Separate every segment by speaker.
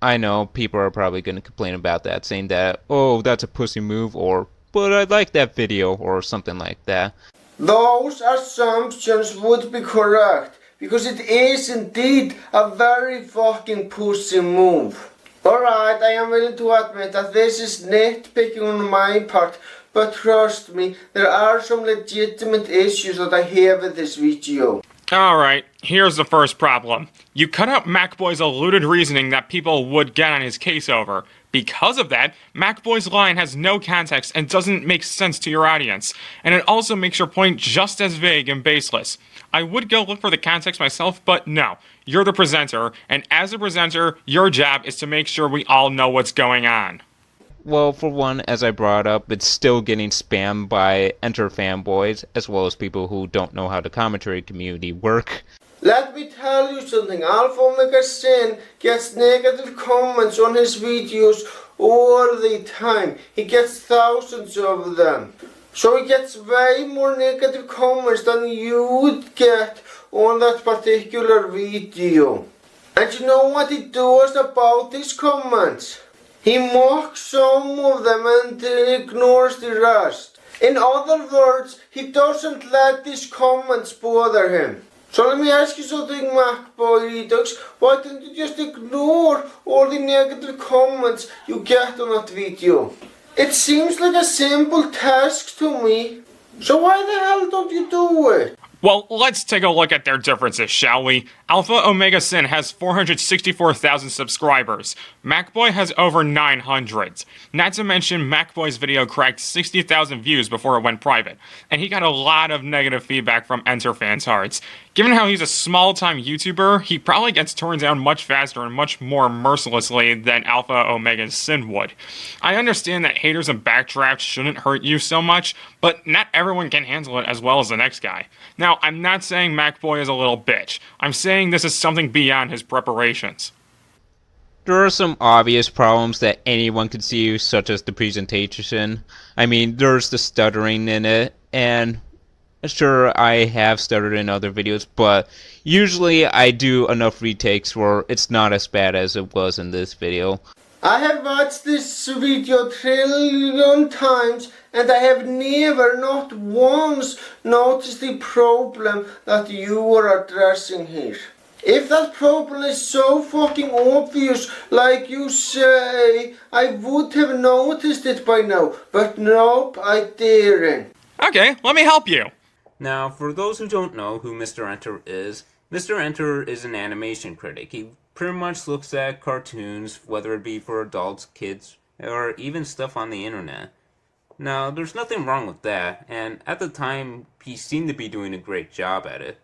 Speaker 1: I know people are probably going to complain about that, saying that, oh, that's a pussy move, or, but I like that video, or something like that.
Speaker 2: Those assumptions would be correct, because it is indeed a very fucking pussy move. Alright, I am willing to admit that this is nitpicking on my part, but trust me, there are some legitimate issues that I have with this video.
Speaker 3: Alright, here's the first problem. You cut out Macboy's alluded reasoning that people would get on his case over. Because of that, Macboy's line has no context and doesn't make sense to your audience, and it also makes your point just as vague and baseless. I would go look for the context myself, but no. You're the presenter, and as a presenter, your job is to make sure we all know what's going on.
Speaker 1: Well, for one, as I brought up, it's still getting spammed by enter fanboys, as well as people who don't know how the commentary community work.
Speaker 2: Let me tell you something, Alpha Omega Cien gets negative comments on his videos all the time. He gets thousands of them. So he gets way more negative comments than you would get on that particular video. And you know what he does about these comments? He mocks some of them and ignores the rest. In other words, he doesn't let these comments bother him. So let me ask you something, Macboy Redux. Why don't you just ignore all the negative comments you get on that video? It seems like a simple task to me. So why the hell don't you do it?
Speaker 3: Well, let's take a look at their differences, shall we? Alpha Omega Cien has 464,000 subscribers. Macboy has over 900. Not to mention, Macboy's video cracked 60,000 views before it went private, and he got a lot of negative feedback from Enter fans' hearts. Given how he's a small-time YouTuber, he probably gets torn down much faster and much more mercilessly than Alpha Omega Cien would. I understand that haters and backdrafts shouldn't hurt you so much, but not everyone can handle it as well as the next guy. Now, I'm not saying Macboy is a little bitch. I'm saying this is something beyond his preparations.
Speaker 1: There are some obvious problems that anyone could see, such as the presentation. I mean, there's the stuttering in it, and sure, I have stuttered in other videos, but usually I do enough retakes where it's not as bad as it was in this video.
Speaker 2: I have watched this video 1 trillion times and I have never, not once, noticed the problem that you are addressing here. If that problem is so fucking obvious, like you say, I would have noticed it by now, but nope, I didn't.
Speaker 3: Okay, let me help you.
Speaker 4: Now, for those who don't know who Mr. Enter is an animation critic. He pretty much looks at cartoons, whether it be for adults, kids, or even stuff on the internet. Now, there's nothing wrong with that, and at the time, he seemed to be doing a great job at it.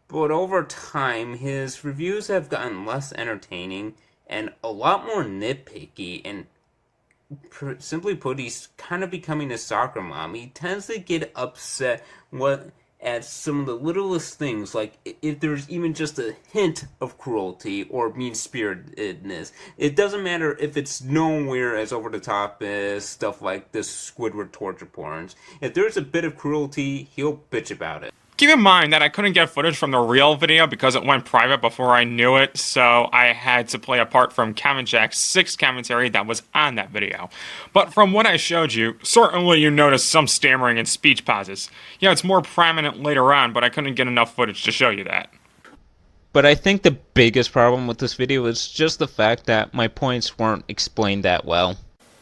Speaker 4: But over time, his reviews have gotten less entertaining and a lot more nitpicky, and simply put, he's kind of becoming a soccer mom. He tends to get upset at some of the littlest things, like if there's even just a hint of cruelty or mean-spiritedness. It doesn't matter if it's nowhere as over-the-top as stuff like this Squidward torture porns. If there's a bit of cruelty, he'll bitch about it.
Speaker 3: Keep in mind that I couldn't get footage from the real video because it went private before I knew it, so I had to play a part from Jack's 6th commentary that was on that video. But from what I showed you, certainly you noticed some stammering and speech pauses. Yeah, it's more prominent later on, but I couldn't get enough footage to show you that.
Speaker 1: But I think the biggest problem with this video is just the fact that my points weren't explained that well.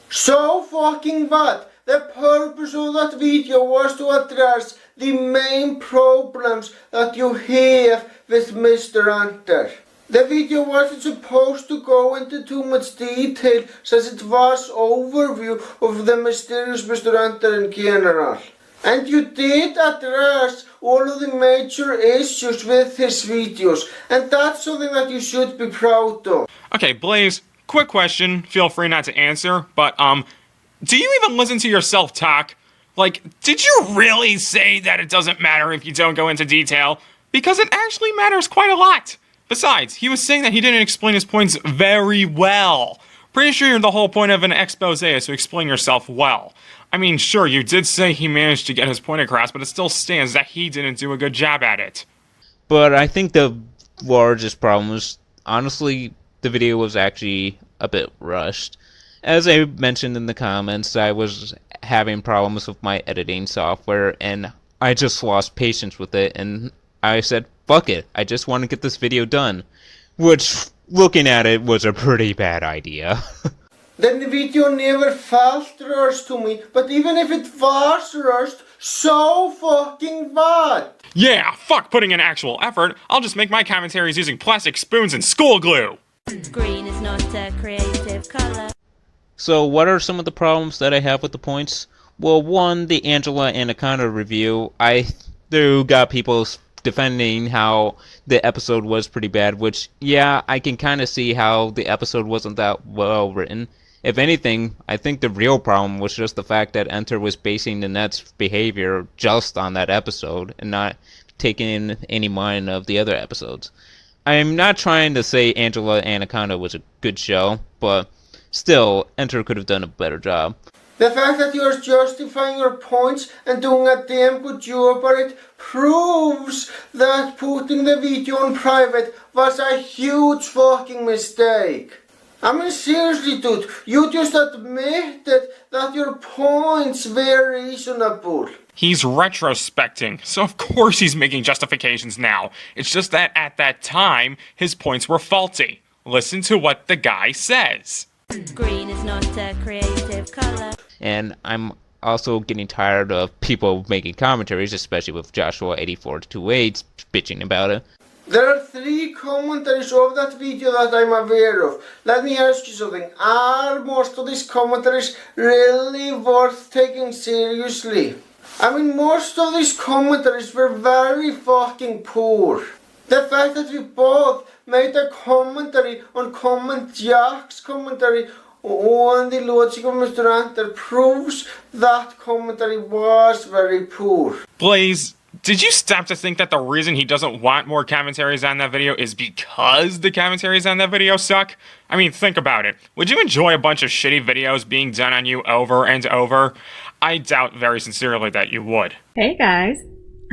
Speaker 2: So fucking what? The purpose of that video was to address the main problems that you have with Mr. Enter. The video wasn't supposed to go into too much detail since it was overview of the mysterious Mr. Enter in general. And you did address all of the major issues with his videos, and that's something that you should be proud of.
Speaker 3: Okay, Blaze, quick question, feel free not to answer, but do you even listen to yourself talk? Like, did you really say that it doesn't matter if you don't go into detail? Because it actually matters quite a lot. Besides, he was saying that he didn't explain his points very well. Pretty sure the whole point of an expose is to explain yourself well. I mean, sure, you did say he managed to get his point across, but it still stands that he didn't do a good job at it.
Speaker 1: But I think the largest problem is, honestly, the video was actually a bit rushed. As I mentioned in the comments, I was having problems with my editing software, and I just lost patience with it, and I said, fuck it, I just want to get this video done. Which, looking at it, was a pretty bad idea.
Speaker 2: Then the video never felt rushed to me, but even if it was rushed, so fucking what?
Speaker 3: Yeah, fuck putting in actual effort. I'll just make my commentaries using plastic spoons and school glue.
Speaker 5: Green is not a creative color.
Speaker 1: So what are some of the problems that I have with the points? Well, one, the Angela Anaconda review, I got people defending how the episode was pretty bad, which, yeah, I can kind of see how the episode wasn't that well written. If anything, I think the real problem was just the fact that Enter was basing the net's behavior just on that episode and not taking any mind of the other episodes. I'm not trying to say Angela Anaconda was a good show, but still, Enter could have done a better job.
Speaker 2: The fact that you're justifying your points and doing a damn good job at it proves that putting the video on private was a huge fucking mistake. I mean, seriously, dude, you just admitted that your points were reasonable.
Speaker 3: He's retrospecting, so of course he's making justifications now. It's just that at that time, his points were faulty. Listen to what the guy says.
Speaker 5: Green is not a creative color.
Speaker 1: And I'm also getting tired of people making commentaries, especially with Joshua8428 bitching about it.
Speaker 2: There are 3 commentaries of that video that I'm aware of. Let me ask you something. Are most of these commentaries really worth taking seriously? I mean, most of these commentaries were very fucking poor. The fact that we both made a commentary on Jack's commentary on the logic of Mr. Enter proves that commentary was very poor.
Speaker 3: Blaze, did you stop to think that the reason he doesn't want more commentaries on that video is because the commentaries on that video suck? I mean, think about it. Would you enjoy a bunch of shitty videos being done on you over and over? I doubt very sincerely that you would.
Speaker 6: Hey guys,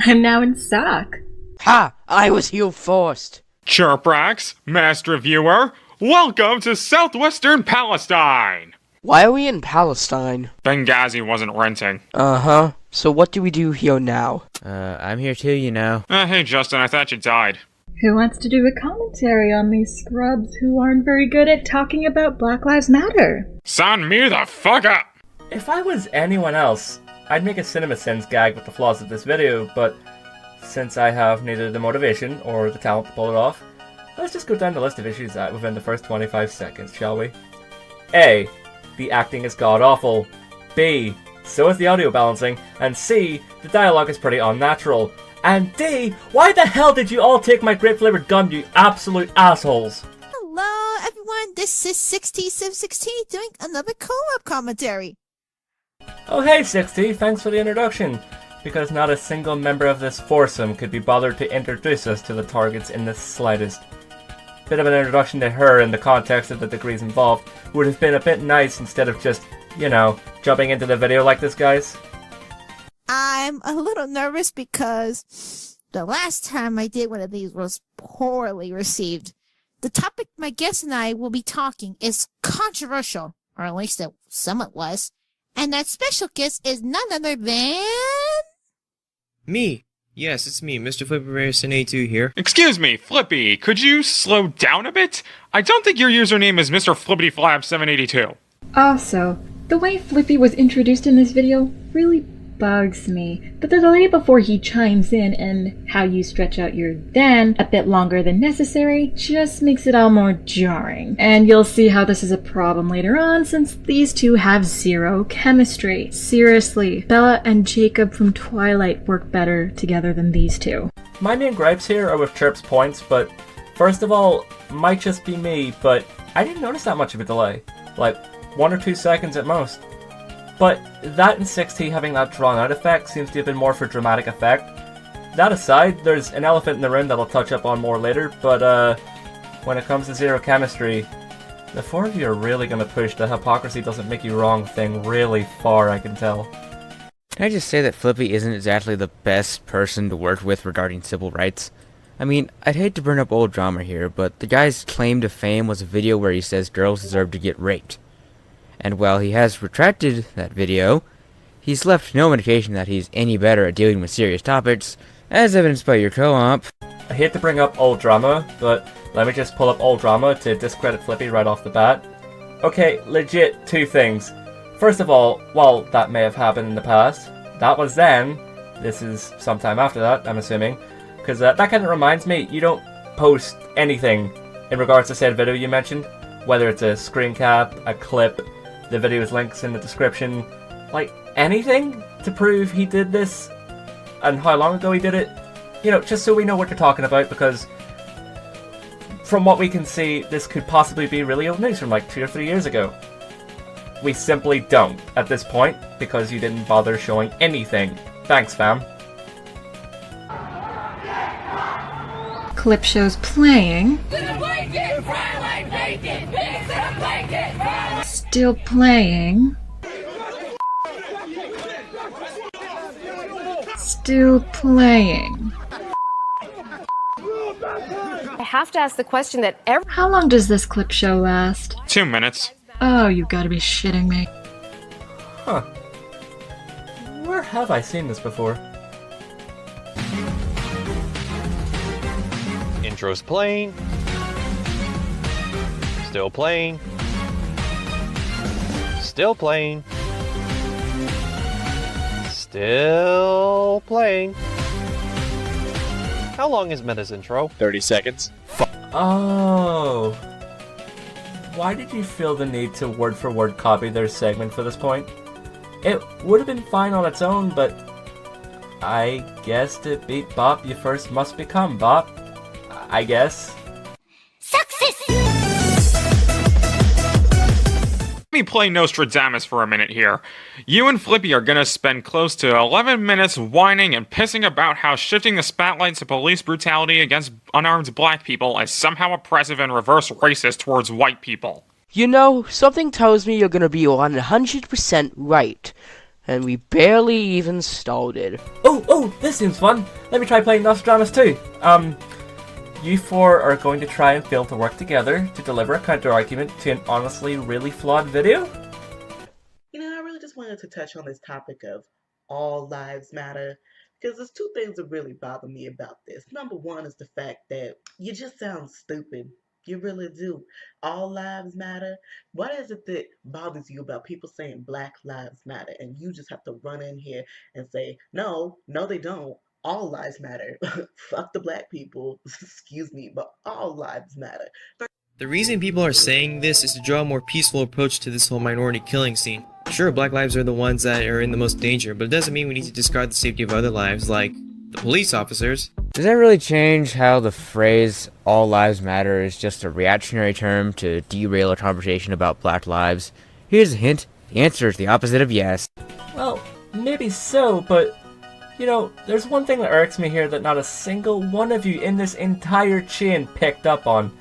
Speaker 6: I'm now in SOC.
Speaker 7: Ha! I was here first.
Speaker 3: Chirprocks, Master Viewer, welcome to southwestern Palestine!
Speaker 7: Why are we in Palestine?
Speaker 3: Benghazi wasn't renting.
Speaker 7: Uh-huh. So what do we do here now?
Speaker 8: I'm here too, you know.
Speaker 3: Hey Justin, I thought you died.
Speaker 6: Who wants to do a commentary on these scrubs who aren't very good at talking about Black Lives Matter?
Speaker 3: Sign me the fuck up!
Speaker 9: If I was anyone else, I'd make a CinemaSins gag with the flaws of this video, but since I have neither the motivation or the talent to pull it off, let's just go down the list of issues within the first 25 seconds, shall we? A. The acting is god-awful. B. So is the audio balancing. And C. The dialogue is pretty unnatural. And D. Why the hell did you all take my grape-flavored gum, you absolute assholes?
Speaker 10: Hello, everyone. This is 60Civ60 doing another co-op commentary.
Speaker 9: Oh hey 60, thanks for the introduction. Because not a single member of this foursome could be bothered to introduce us to the targets in the slightest. Bit of an introduction to her in the context of the degrees involved would have been a bit nice instead of just, you know, jumping into the video like this, guys.
Speaker 10: I'm a little nervous because the last time I did one of these was poorly received. The topic my guest and I will be talking is controversial, or at least it somewhat was. And that special guest is none other than...
Speaker 8: Me! Yes, it's me, Mr. Flippy82 here.
Speaker 3: Excuse me, Flippy, could you slow down a bit? I don't think your username is Mr. FlippyFlap782.
Speaker 6: Also, the way Flippy was introduced in this video really bugs me. But the delay before he chimes in and how you stretch out your then a bit longer than necessary just makes it all more jarring. And you'll see how this is a problem later on since these two have zero chemistry. Seriously, Bella and Jacob from Twilight work better together than these two.
Speaker 9: My main gripes here are with Chirp's points, but first of all, might just be me, but I didn't notice that much of a delay. Like, 1 or 2 seconds at most. But that and 60 having that drawn out effect seems to have been more for dramatic effect. That aside, there's an elephant in the room that I'll touch up on more later, but when it comes to zero chemistry, the 4 of you are really gonna push the hypocrisy doesn't make you wrong thing really far, I can tell.
Speaker 8: Can I just say that Flippy isn't exactly the best person to work with regarding civil rights?
Speaker 11: I mean, I'd hate to bring up old drama here, but the guy's claim to fame was a video where he says girls deserve to get raped. And while he has retracted that video, he's left no indication that he's any better at dealing with serious topics, as evidenced by your co-op.
Speaker 9: I hate to bring up old drama, but let me just pull up old drama to discredit Flippy right off the bat. Okay, legit, two things. First of all, while that may have happened in the past, that was then. This is sometime after that, I'm assuming. Because that kind of reminds me, you don't post anything in regards to said video you mentioned. Whether it's a screen cap, a clip, the video's links in the description. Like, anything to prove he did this and how long ago he did it. You know, just so we know what you're talking about, because from what we can see, this could possibly be really old news from like 2 or 3 years ago. We simply don't at this point, because you didn't bother showing anything. Thanks, fam.
Speaker 6: Clip shows playing. Still playing. Still playing.
Speaker 12: I have to ask the question that
Speaker 6: How long does this clip show last?
Speaker 3: 2 minutes.
Speaker 6: Oh, you gotta be shitting me.
Speaker 9: Huh. Where have I seen this before?
Speaker 13: Intro's playing. Still playing. Still playing. Still playing. How long is Meta's intro?
Speaker 14: 30 seconds.
Speaker 9: Oh. Why did you feel the need to word for word copy their segment for this point? It would have been fine on its own, but I guess to beat Bop, you first must become Bop. I guess.
Speaker 3: Let me play Nostradamus for a minute here. You and Flippy are gonna spend close to 11 minutes whining and pissing about how shifting the spotlight to police brutality against unarmed black people is somehow oppressive and reverse racist towards white people.
Speaker 7: You know, something tells me you're gonna be 100% right. And we barely even started.
Speaker 9: Oh, this seems fun. Let me try playing Nostradamus too. You four are going to try and fail to work together to deliver a counter-argument to an honestly really flawed video?
Speaker 15: You know, I really just wanted to touch on this topic of all lives matter, because there's two things that really bother me about this. Number one is the fact that you just sound stupid. You really do. All lives matter. What is it that bothers you about people saying Black Lives Matter, and you just have to run in here and say, no, they don't. All lives matter. Fuck the black people. Excuse me, but all lives matter.
Speaker 8: The reason people are saying this is to draw a more peaceful approach to this whole minority killing scene. Sure, black lives are the ones that are in the most danger, but it doesn't mean we need to discard the safety of other lives, like the police officers.
Speaker 11: Does that really change how the phrase all lives matter is just a reactionary term to derail a conversation about black lives? Here's a hint. The answer is the opposite of yes.
Speaker 9: Well, maybe so, but you know, there's one thing that irks me here that not a single one of you in this entire chain picked up on.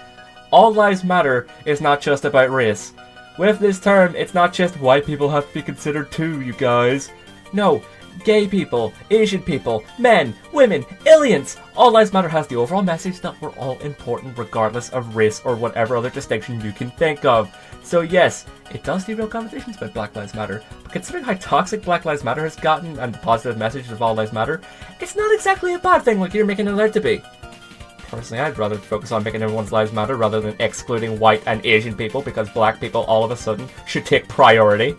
Speaker 9: All lives matter is not just about race. With this term, it's not just white people have to be considered too, you guys. No, gay people, Asian people, men, women, aliens. All lives matter has the overall message that we're all important regardless of race or whatever other distinction you can think of. So yes, it does derail conversations about Black Lives Matter, but considering how toxic Black Lives Matter has gotten and the positive message of all lives matter, it's not exactly a bad thing like you're making it out to be. Personally, I'd rather focus on making everyone's lives matter rather than excluding white and Asian people because black people all of a sudden should take priority.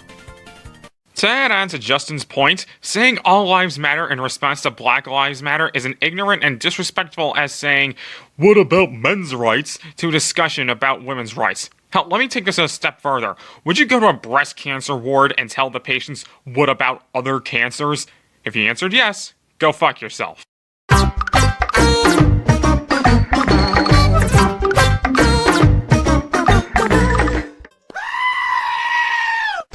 Speaker 3: To add on to Justin's point, saying all lives matter in response to Black Lives Matter is as ignorant and disrespectful as saying, what about men's rights, to a discussion about women's rights. Hell, let me take this a step further. Would you go to a breast cancer ward and tell the patients, what about other cancers? If you answered yes, go fuck yourself.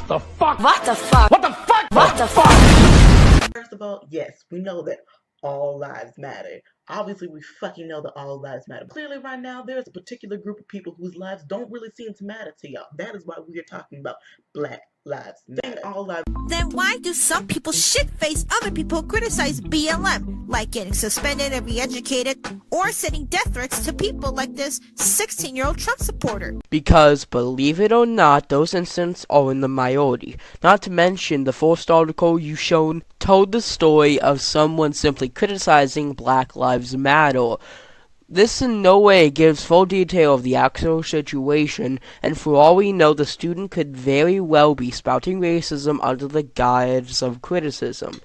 Speaker 15: The fuck?
Speaker 12: What the fuck?
Speaker 15: What the fuck?
Speaker 12: What the fuck?
Speaker 15: First of all, yes, we know that all lives matter. Obviously, we fucking know that all lives matter. Clearly, right now, there's a particular group of people whose lives don't really seem to matter to y'all. That is why we are talking about Black lives matter. All lives.
Speaker 10: Then why do some people shit-face other people who criticize BLM, like getting suspended and re-educated, or sending death threats to people like this 16-year-old Trump supporter?
Speaker 7: Because, believe it or not, those incidents are in the minority. Not to mention, the first article you shown told the story of someone simply criticizing Black Lives Matter. This in no way gives full detail of the actual situation, and for all we know, the student could very well be spouting racism under the guise of criticism.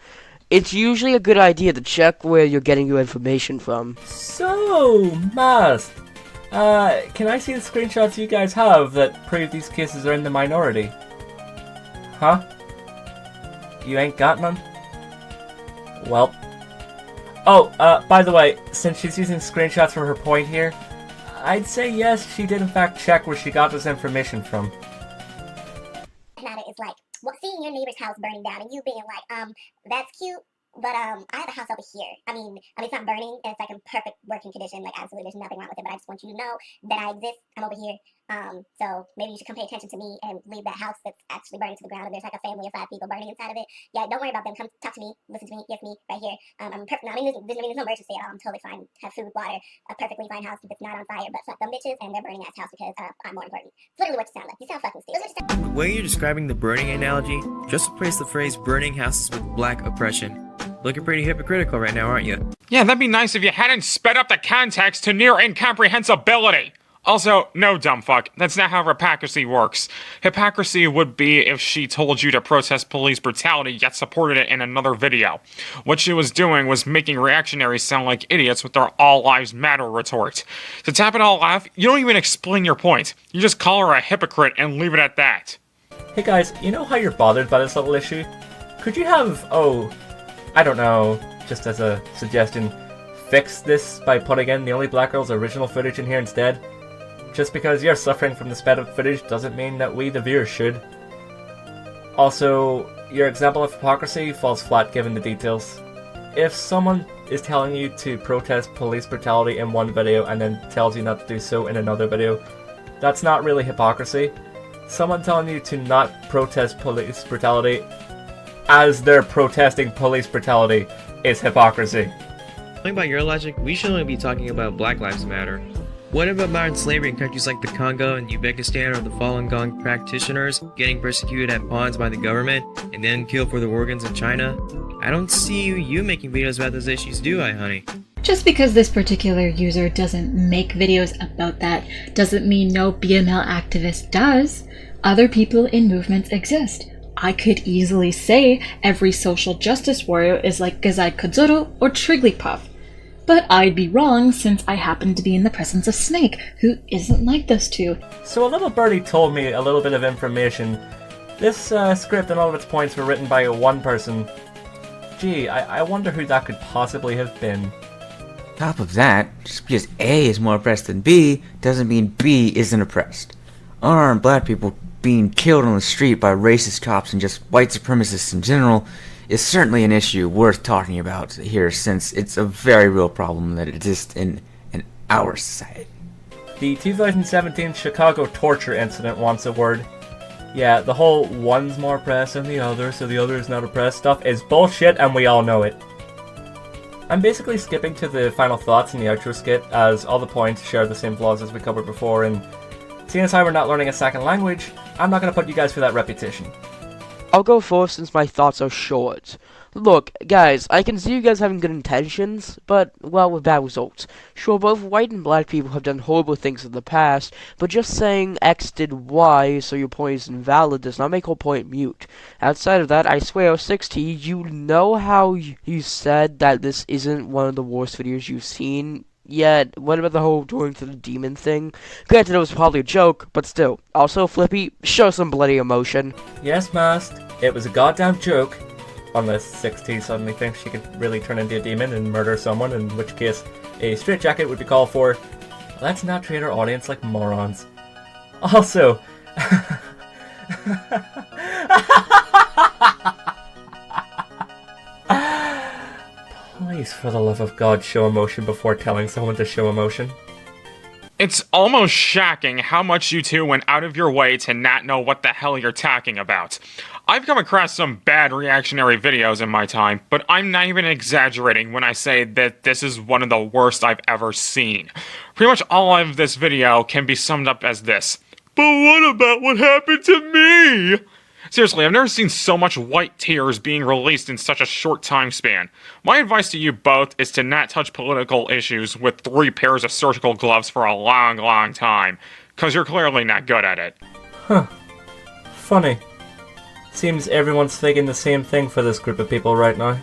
Speaker 7: It's usually a good idea to check where you're getting your information from.
Speaker 9: So, Mast, can I see the screenshots you guys have that prove these cases are in the minority? Huh? You ain't got none? Well. Oh, by the way, since she's using screenshots for her point here, I'd say yes, she did in fact check where she got this information from.
Speaker 14: Matter is like, well, seeing your neighbor's house burning down and you being like, that's cute, but I have a house over here. I mean, it's not burning, and it's like in perfect working condition, like absolutely there's nothing wrong with it, but I just want you to know that I exist, I'm over here. So maybe you should come pay attention to me and leave that house that's actually burning to the ground, and there's like a family of 5 people burning inside of it. Yeah, don't worry about them. Come talk to me, listen to me, yes, me, right here. I'm perfect. I mean, there's no emergency at all. I'm totally fine. Have food, water, a perfectly fine house if it's not on fire, but fuck them bitches and they're burning that house because I'm more important. It's literally what you sound like. You sound fucking stupid.
Speaker 8: The way you're describing the burning analogy, just replace the phrase burning houses with black oppression. Looking pretty hypocritical right now, aren't you?
Speaker 3: Yeah, that'd be nice if you hadn't sped up the context to near incomprehensibility. Also, no, dumb fuck, that's not how hypocrisy works. Hypocrisy would be if she told you to protest police brutality yet supported it in another video. What she was doing was making reactionaries sound like idiots with their all lives matter retort. To top it all off, you don't even explain your point. You just call her a hypocrite and leave it at that.
Speaker 9: Hey guys, you know how you're bothered by this little issue? Could you have, I don't know, just as a suggestion, fix this by putting in the Only Black Girl's original footage in here instead? Just because you're suffering from the sped up footage doesn't mean that we, the viewers, should. Also, your example of hypocrisy falls flat given the details. If someone is telling you to protest police brutality in one video and then tells you not to do so in another video, that's not really hypocrisy. Someone telling you to not protest police brutality as they're protesting police brutality is hypocrisy.
Speaker 8: Going by your logic, we should only be talking about Black Lives Matter. What about modern slavery in countries like the Congo and Uzbekistan, or the Falun Gong practitioners getting persecuted at pawns by the government and then killed for their organs in China? I don't see you making videos about those issues, do I, honey?
Speaker 6: Just because this particular user doesn't make videos about that doesn't mean no BML activist does. Other people in movements exist. I could easily say every social justice warrior is like Gazai Kodzoro or Trigglypuff. But I'd be wrong since I happen to be in the presence of Snake, who isn't like those two.
Speaker 9: So a little birdie told me a little bit of information. This script and all of its points were written by one person. Gee, I wonder who that could possibly have been.
Speaker 11: Top of that, just because A is more oppressed than B doesn't mean B isn't oppressed. Unarmed black people being killed on the street by racist cops and just white supremacists in general is certainly an issue worth talking about here, since it's a very real problem that exists in our society.
Speaker 9: The 2017 Chicago torture incident wants a word. Yeah, the whole one's more oppressed than the other, so the other is not oppressed stuff is bullshit, and we all know it. I'm basically skipping to the final thoughts in the outro skit, as all the points share the same flaws as we covered before, and seeing as how we're not learning a second language, I'm not going to put you guys through that repetition.
Speaker 7: I'll go first since my thoughts are short. Look, guys, I can see you guys having good intentions, but, well, with bad results. Sure, both white and black people have done horrible things in the past, but just saying X did Y so your point is invalid does not make your point mute. Outside of that, I swear, 60, you know how you said that this isn't one of the worst videos you've seen? Yet, what about the whole going to the demon thing? Granted, it was probably a joke, but still. Also, Flippy, show some bloody emotion.
Speaker 9: Yes, Mast, it was a goddamn joke. Unless 60 suddenly thinks she could really turn into a demon and murder someone, in which case a straitjacket would be called for. Let's not treat our audience like morons. Also... Please, for the love of God, show emotion before telling someone to show emotion.
Speaker 3: It's almost shocking how much you two went out of your way to not know what the hell you're talking about. I've come across some bad reactionary videos in my time, but I'm not even exaggerating when I say that this is one of the worst I've ever seen. Pretty much all of this video can be summed up as this. But what about what happened to me? Seriously, I've never seen so much white tears being released in such a short time span. My advice to you both is to not touch political issues with 3 pairs of surgical gloves for a long, long time, cause you're clearly not good at it.
Speaker 9: Huh. Funny. Seems everyone's thinking the same thing for this group of people right now.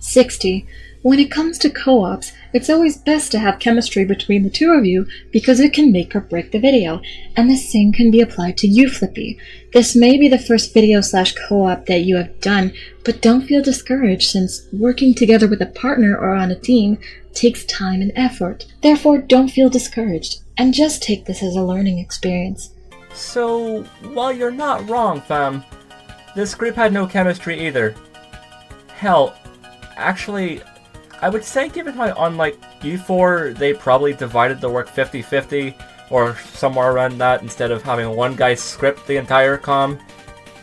Speaker 6: 60. When it comes to co-ops, it's always best to have chemistry between the two of you because it can make or break the video, and the same can be applied to you, Flippy. This may be the first video/co-op that you have done, but don't feel discouraged since working together with a partner or on a team takes time and effort. Therefore, don't feel discouraged, and just take this as a learning experience.
Speaker 9: So, while you're not wrong, fam, this group had no chemistry either. Hell, actually, I would say given how unlike you four, they probably divided the work 50-50, or somewhere around that, instead of having one guy script the entire comm.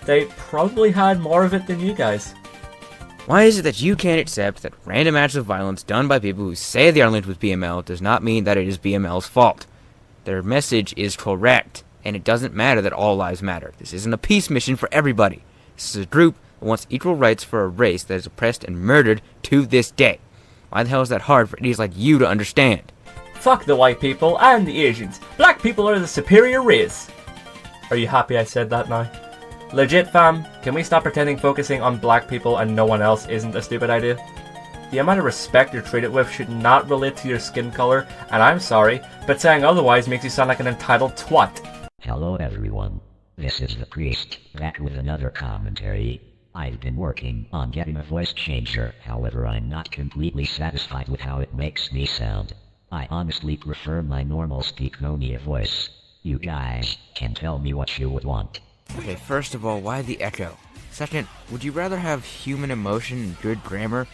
Speaker 9: They probably had more of it than you guys.
Speaker 11: Why is it that you can't accept that random acts of violence done by people who say they are linked with BML does not mean that it is BML's fault? Their message is correct, and it doesn't matter that all lives matter. This isn't a peace mission for everybody. This is a group that wants equal rights for a race that is oppressed and murdered to this day. Why the hell is that hard for idiots like you to understand?
Speaker 9: Fuck the white people and the Asians. Black people are the superior race. Are you happy I said that now? Legit, fam, can we stop pretending focusing on black people and no one else isn't a stupid idea? The amount of respect you're treated with should not relate to your skin color, and I'm sorry, but saying otherwise makes you sound like an entitled twat.
Speaker 16: Hello everyone, this is the Priest, back with another commentary. I've been working on getting a voice changer, however I'm not completely satisfied with how it makes me sound. I honestly prefer my normal Speakonia voice. You guys can tell me what you would want.
Speaker 11: Okay, first of all, why the echo? Second, would you rather have human emotion and good grammar,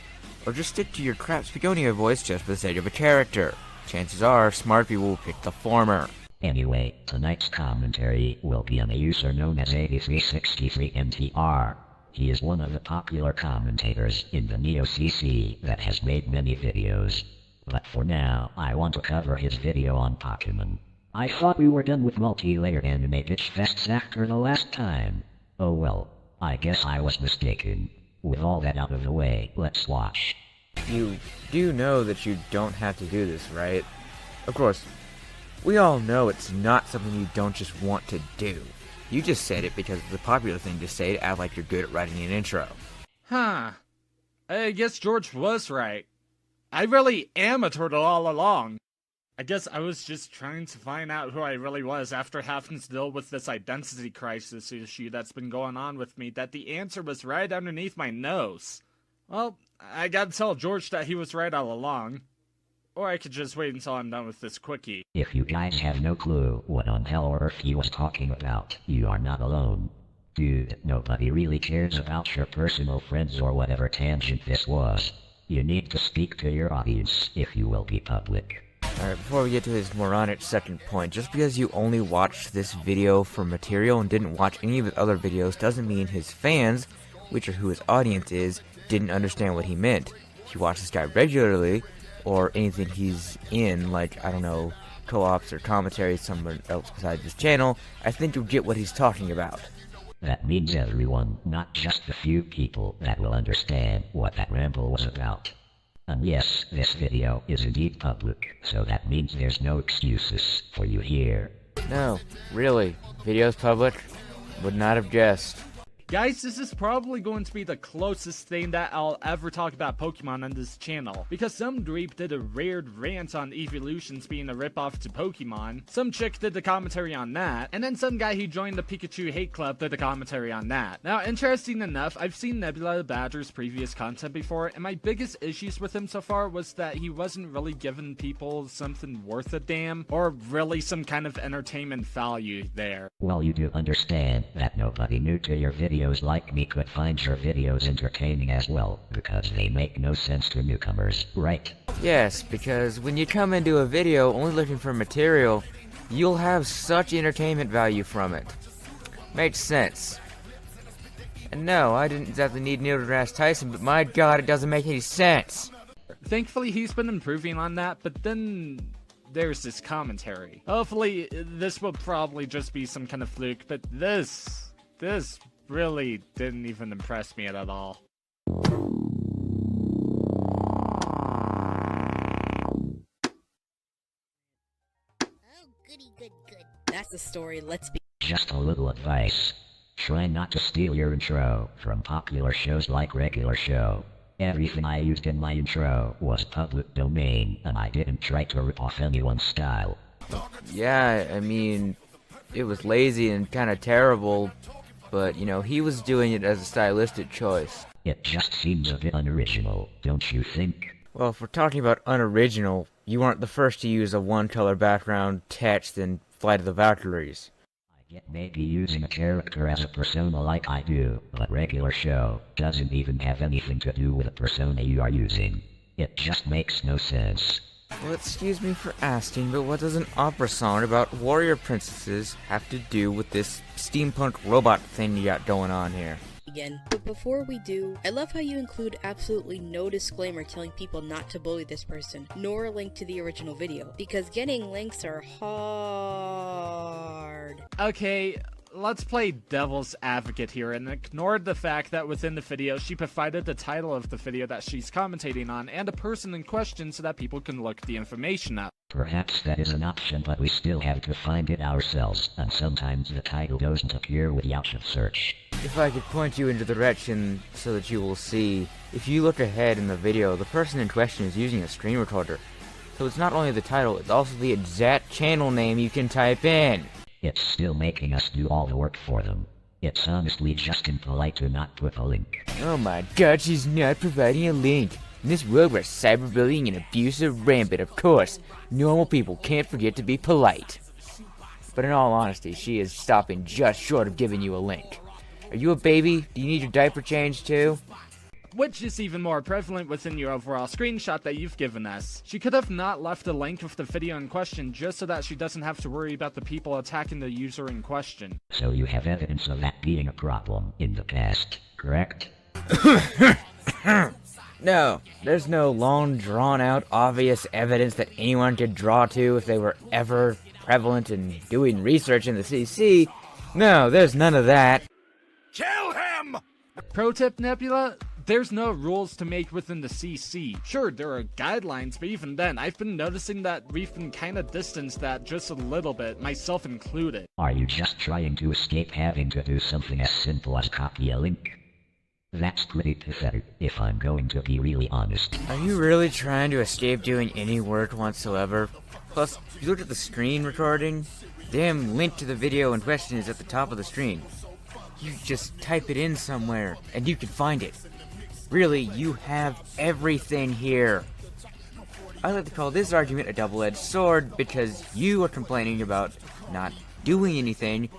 Speaker 11: or just stick to your crap Speakonia voice just for the sake of a character? Chances are, smart people will pick the former.
Speaker 16: Anyway, tonight's commentary will be on a user known as 8363MTR. He is one of the popular commentators in the NeoCC that has made many videos. But for now, I want to cover his video on Pokemon. I thought we were done with multi-layered anime bitch fests after the last time. Oh well, I guess I was mistaken. With all that out of the way, let's watch.
Speaker 11: You do know that you don't have to do this, right? Of course, we all know it's not something you don't just want to do. You just said it because it's the popular thing to say to act like you're good at writing an intro.
Speaker 17: Huh. I guess George was right. I really am a turtle all along. I guess I was just trying to find out who I really was after having to deal with this identity crisis issue that's been going on with me, that the answer was right underneath my nose. Well, I gotta tell George that he was right all along. Or I could just wait until I'm done with this quickie.
Speaker 16: If you guys have no clue what on hell or earth he was talking about, you are not alone. Dude, nobody really cares about your personal friends or whatever tangent this was. You need to speak to your audience if you will be public.
Speaker 11: Alright, before we get to his moronic second point, just because you only watched this video for material and didn't watch any of his other videos doesn't mean his fans, which are who his audience is, didn't understand what he meant. If you watch this guy regularly, or anything he's in, like, I don't know, co-ops or commentaries somewhere else besides this channel, I think you'll get what he's talking about.
Speaker 16: That means everyone, not just the few people that will understand what that ramble was about. And yes, this video is indeed public, so that means there's no excuses for you here.
Speaker 11: No, really, video's public? Would not have guessed.
Speaker 17: Guys, this is probably going to be the closest thing that I'll ever talk about Pokemon on this channel, because some dweeb did a weird rant on evolutions being a ripoff to Pokemon, some chick did the commentary on that, and then some guy who joined the Pikachu hate club did the commentary on that. Now, interesting enough, I've seen Nebula the Badger's previous content before, and my biggest issues with him so far was that he wasn't really giving people something worth a damn, or really some kind of entertainment value there.
Speaker 16: Well, you do understand that nobody new to your video videos like me could find your videos entertaining as well, because they make no sense to newcomers, right?
Speaker 11: Yes, because when you come into a video only looking for material, you'll have such entertainment value from it. Makes sense. And no, I didn't exactly need Neil deGrasse Tyson, but my god, it doesn't make any sense.
Speaker 17: Thankfully, he's been improving on that, but then there's this commentary. Hopefully, this will probably just be some kind of fluke, but this really didn't even impress me at all.
Speaker 18: That's the story, let's be.
Speaker 16: Just a little advice. Try not to steal your intro from popular shows like Regular Show. Everything I used in my intro was public domain, and I didn't try to rip off anyone's style.
Speaker 11: Yeah, I mean, it was lazy and kind of terrible, but, you know, he was doing it as a stylistic choice.
Speaker 16: It just seems a bit unoriginal, don't you think?
Speaker 11: Well, if we're talking about unoriginal, you aren't the first to use a one-color background text in Flight of the Valkyries.
Speaker 16: I get maybe using a character as a persona like I do, but Regular Show doesn't even have anything to do with the persona you are using. It just makes no sense.
Speaker 11: Well, excuse me for asking, but what does an opera song about warrior princesses have to do with this steampunk robot thing you got going on here?
Speaker 18: Again. But before we do, I love how you include absolutely no disclaimer telling people not to bully this person, nor a link to the original video, because getting links are hard.
Speaker 17: Okay, let's play devil's advocate here and ignore the fact that within the video she provided the title of the video that she's commentating on and a person in question so that people can look the information up.
Speaker 16: Perhaps that is an option, but we still have to find it ourselves, and sometimes the title doesn't appear with the option search.
Speaker 11: If I could point you in the direction so that you will see, if you look ahead in the video, the person in question is using a screen recorder. So it's not only the title, it's also the exact channel name you can type in.
Speaker 16: It's still making us do all the work for them. It's honestly just impolite to not put a link.
Speaker 11: Oh my god, she's not providing a link. In this world where cyberbullying and abuse are rampant, of course, normal people can't forget to be polite. But in all honesty, she is stopping just short of giving you a link. Are you a baby? Do you need your diaper changed too?
Speaker 17: Which is even more prevalent within your overall screenshot that you've given us. She could have not left a link of the video in question just so that she doesn't have to worry about the people attacking the user in question.
Speaker 16: So you have evidence of that being a problem in the past, correct?
Speaker 11: No, there's no long, drawn-out, obvious evidence that anyone could draw to if they were ever prevalent in doing research in the CC. No, there's none of that.
Speaker 17: Kill him! Pro tip, Nebula? There's no rules to make within the CC. Sure, there are guidelines, but even then, I've been noticing that we've been kinda distanced that just a little bit, myself included.
Speaker 16: Are you just trying to escape having to do something as simple as copy a link? That's pretty pathetic, if I'm going to be really honest.
Speaker 11: Are you really trying to escape doing any work whatsoever? Plus, you look at the screen recording, the damn link to the video in question is at the top of the screen. You just type it in somewhere, and you can find it. Really, you have everything here. I like to call this argument a double-edged sword because you are complaining about not doing anything,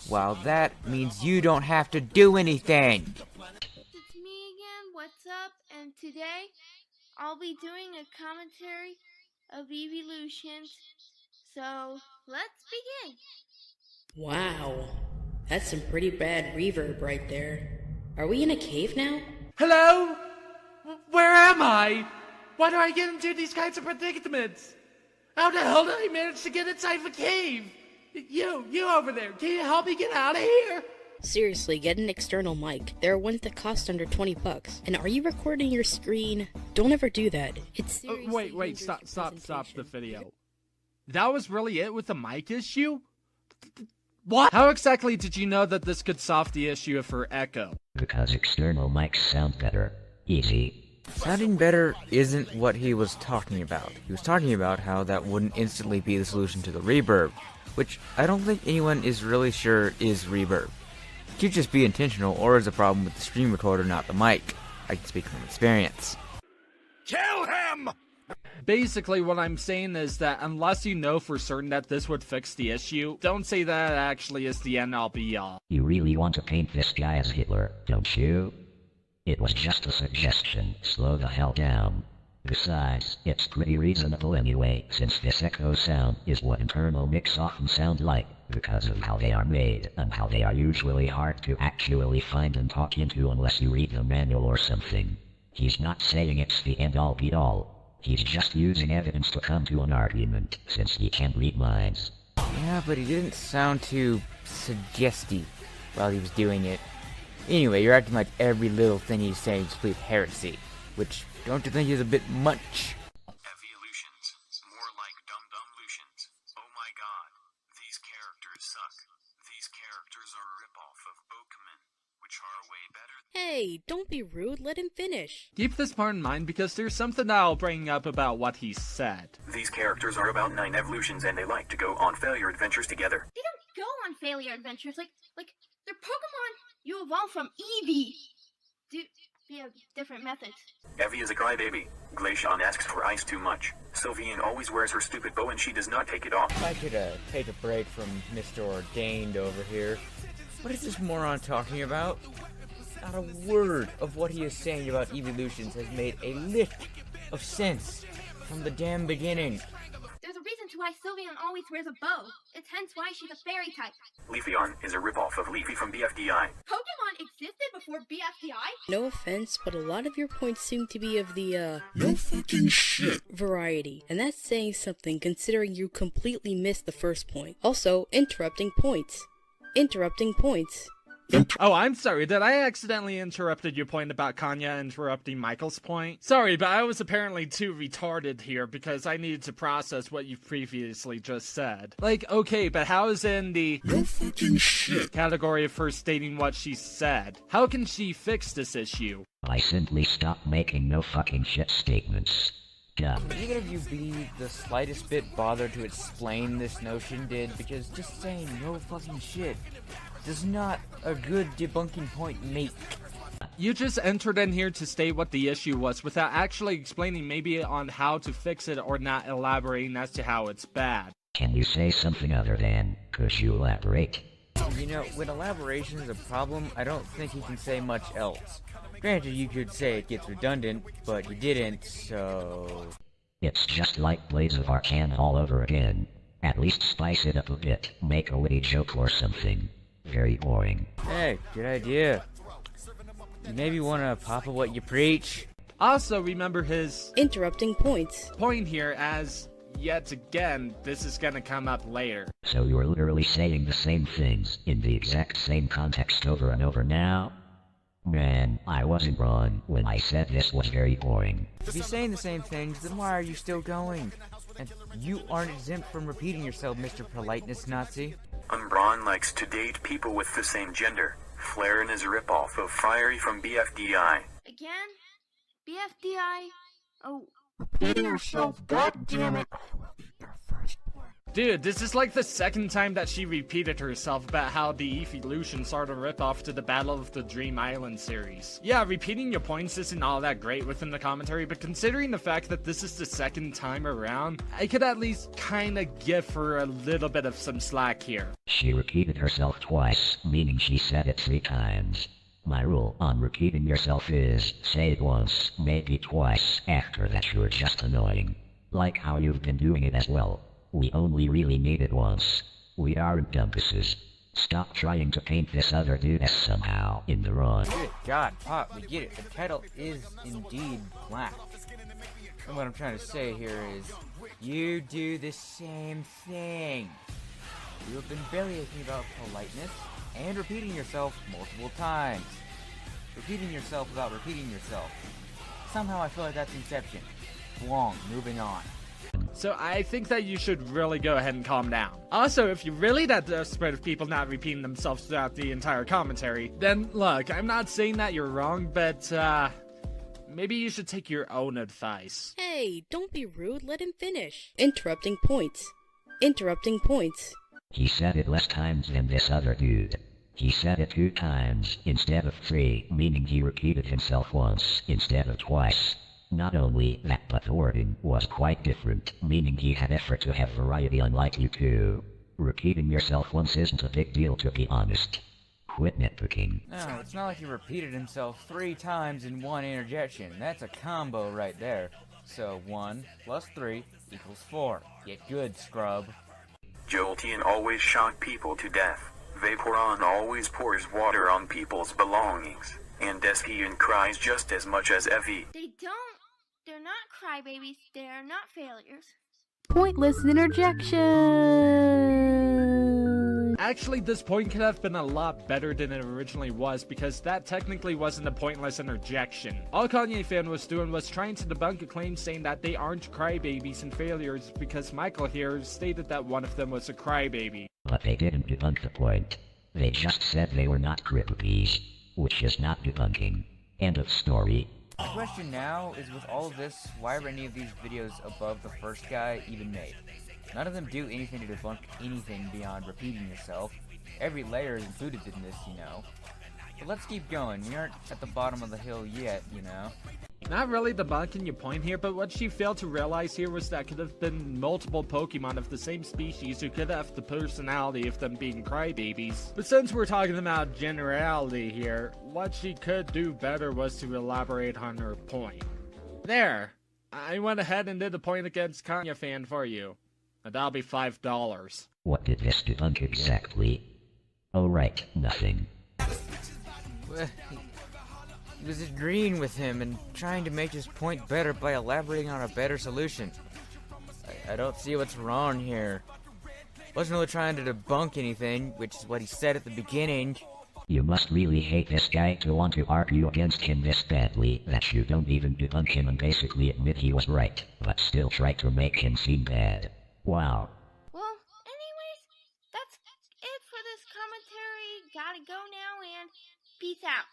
Speaker 11: while that means you don't have to do anything.
Speaker 19: It's me again, what's up? And today, I'll be doing a commentary of Evolutions. So, let's begin.
Speaker 18: Wow, that's some pretty bad reverb right there. Are we in a cave now?
Speaker 17: Hello? Where am I? Why do I get into these kinds of predicaments? How the hell did I manage to get inside of a cave? You over there, can you help me get out of here?
Speaker 18: Seriously, get an external mic. There are ones that cost under $20. And are you recording your screen? Don't ever do that. It's seriously
Speaker 17: Wait, stop the video. That was really it with the mic issue? What? How exactly did you know that this could solve the issue of her echo?
Speaker 16: Because external mics sound better. Easy.
Speaker 11: Sounding better isn't what he was talking about. He was talking about how that wouldn't instantly be the solution to the reverb, which I don't think anyone is really sure is reverb. It could just be intentional or is a problem with the screen recorder, not the mic. I can speak from experience.
Speaker 17: Kill him! Basically, what I'm saying is that unless you know for certain that this would fix the issue, don't say that it actually is the end all be all.
Speaker 16: You really want to paint this guy as Hitler, don't you? It was just a suggestion. Slow the hell down. Besides, it's pretty reasonable anyway, since this echo sound is what internal mix often sound like, because of how they are made, and how they are usually hard to actually find and talk into unless you read the manual or something. He's not saying it's the end-all be-all. He's just using evidence to come to an argument, since he can't read minds.
Speaker 11: Yeah, but he didn't sound too suggestive while he was doing it. Anyway, you're acting like every little thing he's saying is complete heresy, which don't you think is a bit much?
Speaker 20: Evolutions. More like dum-dum lutions. Oh my god. These characters suck. These characters are a ripoff of Pokemon, which are way better.
Speaker 18: Hey, don't be rude, let him finish.
Speaker 17: Keep this part in mind because there's something that I'll bring up about what he said.
Speaker 20: These characters are about 9 evolutions and they like to go on failure adventures together.
Speaker 19: They don't go on failure adventures. Like they're Pokemon you evolve from Eevee. They have different methods.
Speaker 20: Evie is a crybaby. Glaceon asks for ice too much. Sylvian always wears her stupid bow and she does not take it off.
Speaker 11: If I could take a break from Mr. Ordained over here. What is this moron talking about? Not a word of what he is saying about evolutions has made a lick of sense from the damn beginning.
Speaker 19: There's a reason to why Sylvian always wears a bow. It's hence why she's a fairy type.
Speaker 20: Leafeon is a ripoff of Leafy from BFDI.
Speaker 19: Pokemon existed before BFDI?
Speaker 18: No offense, but a lot of your points seem to be of the,
Speaker 21: no fucking shit
Speaker 18: variety. And that's saying something considering you completely missed the first point. Also, interrupting points. Interrupting points.
Speaker 17: Oh, I'm sorry, did I accidentally interrupted your point about Kanya interrupting Michael's point? Sorry, but I was apparently too retarded here because I needed to process what you previously just said. Like, okay, but how is in the
Speaker 21: no fucking shit
Speaker 17: category of her stating what she said? How can she fix this issue?
Speaker 16: I simply stop making no fucking shit statements. Dumb.
Speaker 11: Would either of you be the slightest bit bothered to explain this notion, because just saying no fucking shit does not a good debunking point make.
Speaker 17: You just entered in here to state what the issue was without actually explaining maybe on how to fix it or not elaborating as to how it's bad.
Speaker 16: Can you say something other than, could you elaborate?
Speaker 11: You know, when elaboration is a problem, I don't think you can say much else. Granted, you could say it gets redundant, but you didn't, so...
Speaker 16: It's just like Blades of Arcana all over again. At least spice it up a bit, make a witty joke or something. Very boring.
Speaker 11: Hey, good idea. You maybe wanna papa what you preach?
Speaker 17: Also, remember his
Speaker 18: interrupting points
Speaker 17: point here as, yet again, this is gonna come up later.
Speaker 16: So you're literally saying the same things in the exact same context over and over now? Man, I wasn't wrong when I said this was very boring.
Speaker 11: If you're saying the same things, then why are you still going? And you aren't exempt from repeating yourself, Mr. Politeness Nazi.
Speaker 20: Umbron likes to date people with the same gender. Flaren is a ripoff of Fiery from BFDI.
Speaker 19: Again? BFDI? Oh.
Speaker 21: Repeating yourself, goddammit.
Speaker 17: Dude, this is like the second time that she repeated herself about how the evolutions are the ripoff to the Battle of the Dream Island series. Yeah, repeating your points isn't all that great within the commentary, but considering the fact that this is the second time around, I could at least kinda give her a little bit of some slack here.
Speaker 16: She repeated herself twice, meaning she said it 3 times. My rule on repeating yourself is, say it once, maybe twice, after that you're just annoying. Like how you've been doing it as well. We only really need it once. We aren't dumpuses. Stop trying to paint this other dude as somehow in the wrong.
Speaker 11: Good God, Pop, we get it. The title is indeed black. And what I'm trying to say here is, you do the same thing. You have been bellyaching about politeness and repeating yourself multiple times. Repeating yourself without repeating yourself. Somehow I feel like that's Inception. Wrong, moving on.
Speaker 17: So I think that you should really go ahead and calm down. Also, if you're really that desperate of people not repeating themselves throughout the entire commentary, then look, I'm not saying that you're wrong, but maybe you should take your own advice.
Speaker 18: Hey, don't be rude, let him finish. Interrupting points. Interrupting points.
Speaker 16: He said it less times than this other dude. He said it 2 times instead of 3, meaning he repeated himself once instead of twice. Not only that, but the wording was quite different, meaning he had effort to have variety unlike you two. Repeating yourself once isn't a big deal, to be honest. Quit nitpicking.
Speaker 11: No, it's not like he repeated himself 3 times in one interjection. That's a combo right there. So 1 plus 3 equals 4. Get good, scrub.
Speaker 20: Jolteon always shot people to death. Vaporon always pours water on people's belongings. And Deskian cries just as much as Evie.
Speaker 19: They're not crybabies, they are not failures.
Speaker 4: Pointless interjection!
Speaker 17: Actually, this point could have been a lot better than it originally was, because that technically wasn't a pointless interjection. All Kanye fan was doing was trying to debunk a claim saying that they aren't crybabies and failures, because Michael here stated that one of them was a crybaby.
Speaker 16: But they didn't debunk the point. They just said they were not crybabies, which is not debunking. End of story.
Speaker 11: The question now is, with all of this, why are any of these videos above the first guy even made? None of them do anything to debunk anything beyond repeating yourself. Every layer is included in this, you know. But let's keep going. We aren't at the bottom of the hill yet, you know.
Speaker 17: Not really debunking your point here, but what she failed to realize here was that could have been multiple Pokemon of the same species who could have the personality of them being crybabies. But since we're talking about generality here, what she could do better was to elaborate on her point. There! I went ahead and did the point against Kanye fan for you. And that'll be $5.
Speaker 16: What did this debunk exactly? Oh right, nothing.
Speaker 11: He was agreeing with him and trying to make his point better by elaborating on a better solution. I don't see what's wrong here. Wasn't really trying to debunk anything, which is what he said at the beginning.
Speaker 16: You must really hate this guy to want to argue against him this badly that you don't even debunk him and basically admit he was right, but still try to make him seem bad. Wow.
Speaker 19: Well, anyways, that's it for this commentary. Gotta go now and peace out.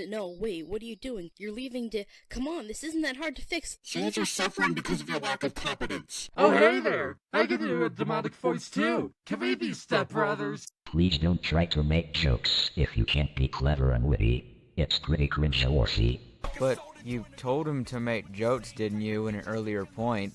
Speaker 18: No, wait, what are you doing? You're leaving to... Come on, this isn't that hard to fix.
Speaker 21: Fans are suffering because of your lack of competence.
Speaker 17: Oh, hey there! I can do a demonic voice too! Can we be stepbrothers?
Speaker 16: Please don't try to make jokes if you can't be clever and witty. It's pretty cringe-worthy.
Speaker 11: But you told him to make jokes, didn't you, in an earlier point?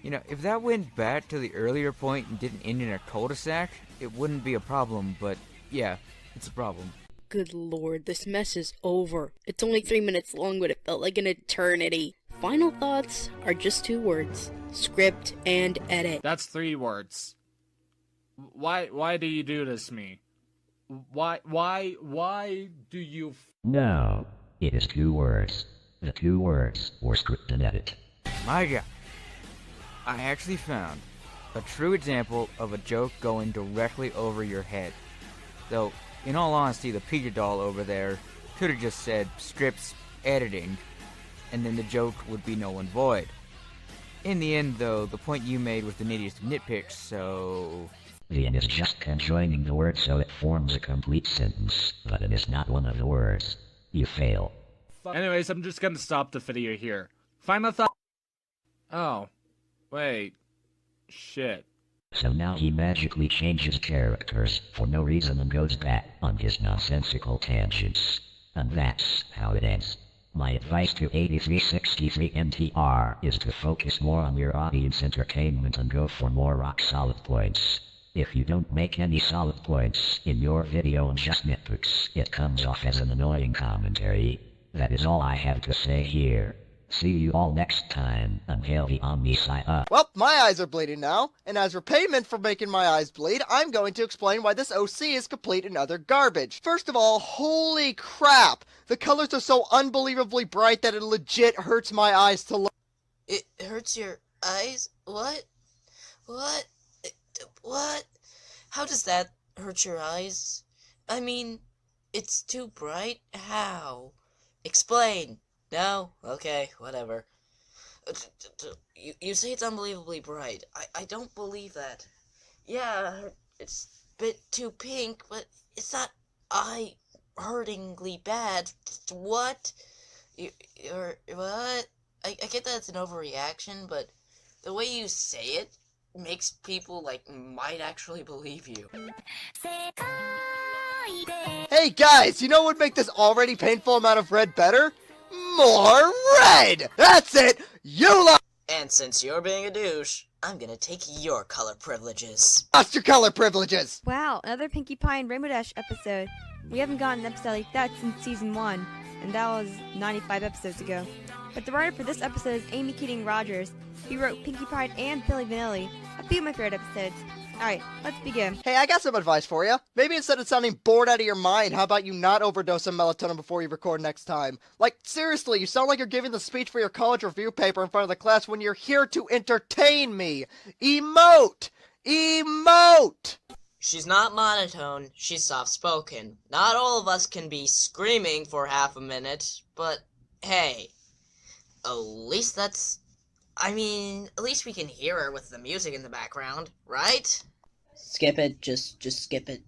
Speaker 11: You know, if that went back to the earlier point and didn't end in a cul-de-sac, it wouldn't be a problem, but yeah, it's a problem.
Speaker 18: Good lord, this mess is over. It's only 3 minutes long, but it felt like an eternity. Final thoughts are just 2 words. Script and edit.
Speaker 17: That's 3 words. Why do you do this to me? Why do you...
Speaker 16: No, it is 2 words. The 2 words were script and edit.
Speaker 11: My God. I actually found a true example of a joke going directly over your head. Though, in all honesty, the Pikachu doll over there could have just said scripts editing, and then the joke would be null and void. In the end, though, the point you made was the nittiest nitpicks, so...
Speaker 16: The N is just conjoining the word so it forms a complete sentence, but it is not one of the words. You fail.
Speaker 17: Anyways, I'm just gonna stop the video here. Final thought... Oh. Wait. Shit.
Speaker 16: So now he magically changes characters for no reason and goes back on his nonsensical tangents. And that's how it ends. My advice to 8363 NTR is to focus more on your audience entertainment and go for more rock-solid points. If you don't make any solid points in your video and just nitpicks, it comes off as an annoying commentary. That is all I have to say here. See you all next time, and hail the Omni-Psi up.
Speaker 22: Well, my eyes are bleeding now, and as repayment for making my eyes bleed, I'm going to explain why this OC is complete and utter garbage. First of all, holy crap! The colors are so unbelievably bright that it legit hurts my eyes to look.
Speaker 23: It hurts your eyes? What? What? What? How does that hurt your eyes? I mean, it's too bright? How? Explain! No? Okay, whatever. You say it's unbelievably bright. I don't believe that. Yeah, it's a bit too pink, but it's not eye-hurtingly bad. What? You're what? I get that it's an overreaction, but the way you say it makes people, might actually believe you.
Speaker 22: Hey guys, you know what would make this already painful amount of red better? more red! That's it! You
Speaker 23: And since you're being a douche, I'm gonna take your color privileges.
Speaker 22: lost your color privileges!
Speaker 1: Wow, another Pinkie Pie and Rainbow Dash episode. We haven't gotten an episode like that since season 1, and that was 95 episodes ago. But the writer for this episode is Amy Keating Rogers, who wrote Pinkie Pie and Billy Vanilli, a few of my favorite episodes. Alright, let's begin.
Speaker 22: Hey, I got some advice for you. Maybe instead of sounding bored out of your mind, how about you not overdose on melatonin before you record next time? Like, seriously, you sound like you're giving the speech for your college review paper in front of the class when you're here to entertain me. Emote! Emote!
Speaker 23: She's not monotone, she's soft-spoken. Not all of us can be screaming for half a minute, but hey, at least at least we can hear her with the music in the background, right?
Speaker 2: Skip it, just skip it.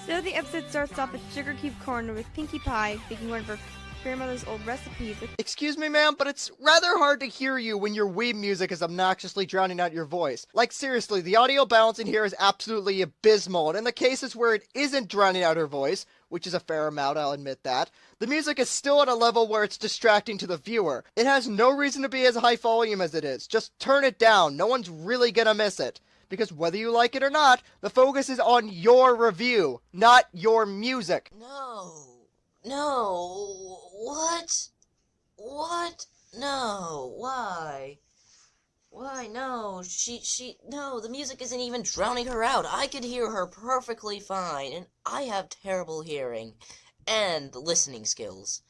Speaker 1: So the episode starts off at Sugar Cube Corner with Pinkie Pie making one of her grandmother's old recipes.
Speaker 22: Excuse me, ma'am, but it's rather hard to hear you when your weeb music is obnoxiously drowning out your voice. Like, seriously, the audio balancing here is absolutely abysmal, and in the cases where it isn't drowning out her voice, which is a fair amount, I'll admit that, the music is still at a level where it's distracting to the viewer. It has no reason to be as high volume as it is. Just turn it down. No one's really gonna miss it. Because whether you like it or not, the focus is on your review, not your music.
Speaker 23: No, what? What? No, why? Why, no, no, the music isn't even drowning her out. I could hear her perfectly fine, and I have terrible hearing and listening skills.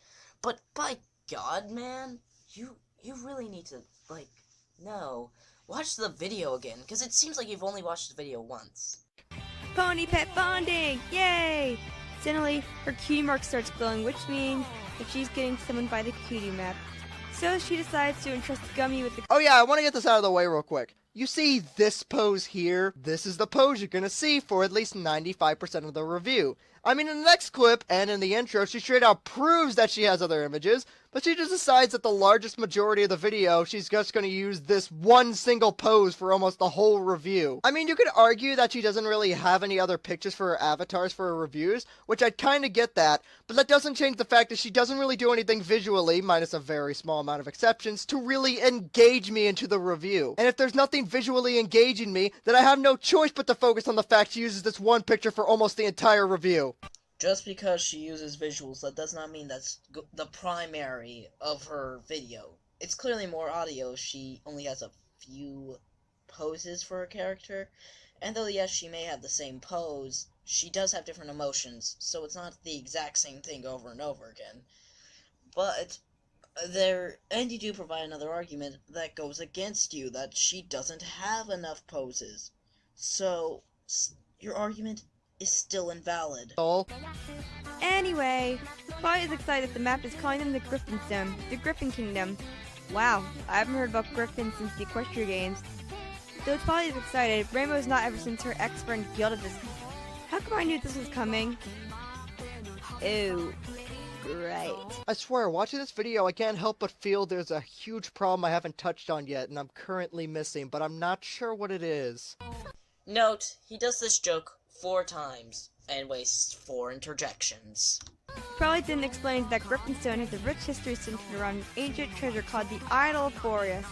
Speaker 23: But by God, man, you really need to, no. Watch the video again, because it seems like you've only watched the video once.
Speaker 1: Pony pet bonding! Yay! Suddenly, her cutie mark starts glowing, which means that she's getting summoned by the cutie map. So she decides to entrust Gummy with the—
Speaker 22: Oh yeah, I want to get this out of the way real quick. You see this pose here? This is the pose you're gonna see for at least 95% of the review. I mean, in the next clip, and in the intro, she straight out proves that she has other images, but she just decides that the largest majority of the video, she's just gonna use this one single pose for almost the whole review. I mean, you could argue that she doesn't really have any other pictures for her avatars for her reviews, which I'd kinda get that, but that doesn't change the fact that she doesn't really do anything visually, minus a very small amount of exceptions, to really engage me into the review. And if there's nothing visually engaging me, then I have no choice but to focus on the fact she uses this one picture for almost the entire review.
Speaker 23: Just because she uses visuals, that does not mean that's the primary of her video. It's clearly more audio. She only has a few poses for her character, and though yes, she may have the same pose, she does have different emotions, so it's not the exact same thing over and over again. But and you do provide another argument that goes against you, that she doesn't have enough poses. So, your argument is still invalid.
Speaker 1: Anyway, Spot is excited that the map is calling them the Griffin Zone, the Griffin Kingdom. Wow, I haven't heard about Griffin since the Equestria games. Though Spot is excited, Rainbow is not ever since her ex-friend yelled at this. How come I knew this was coming? Ew. Great.
Speaker 22: I swear, watching this video, I can't help but feel there's a huge problem I haven't touched on yet, and I'm currently missing, but I'm not sure what it is.
Speaker 23: Note, he does this joke 4 times, and wastes 4 interjections.
Speaker 1: Probably didn't explain that Griffinstone has a rich history centered around an ancient treasure called the Idol of Boreas.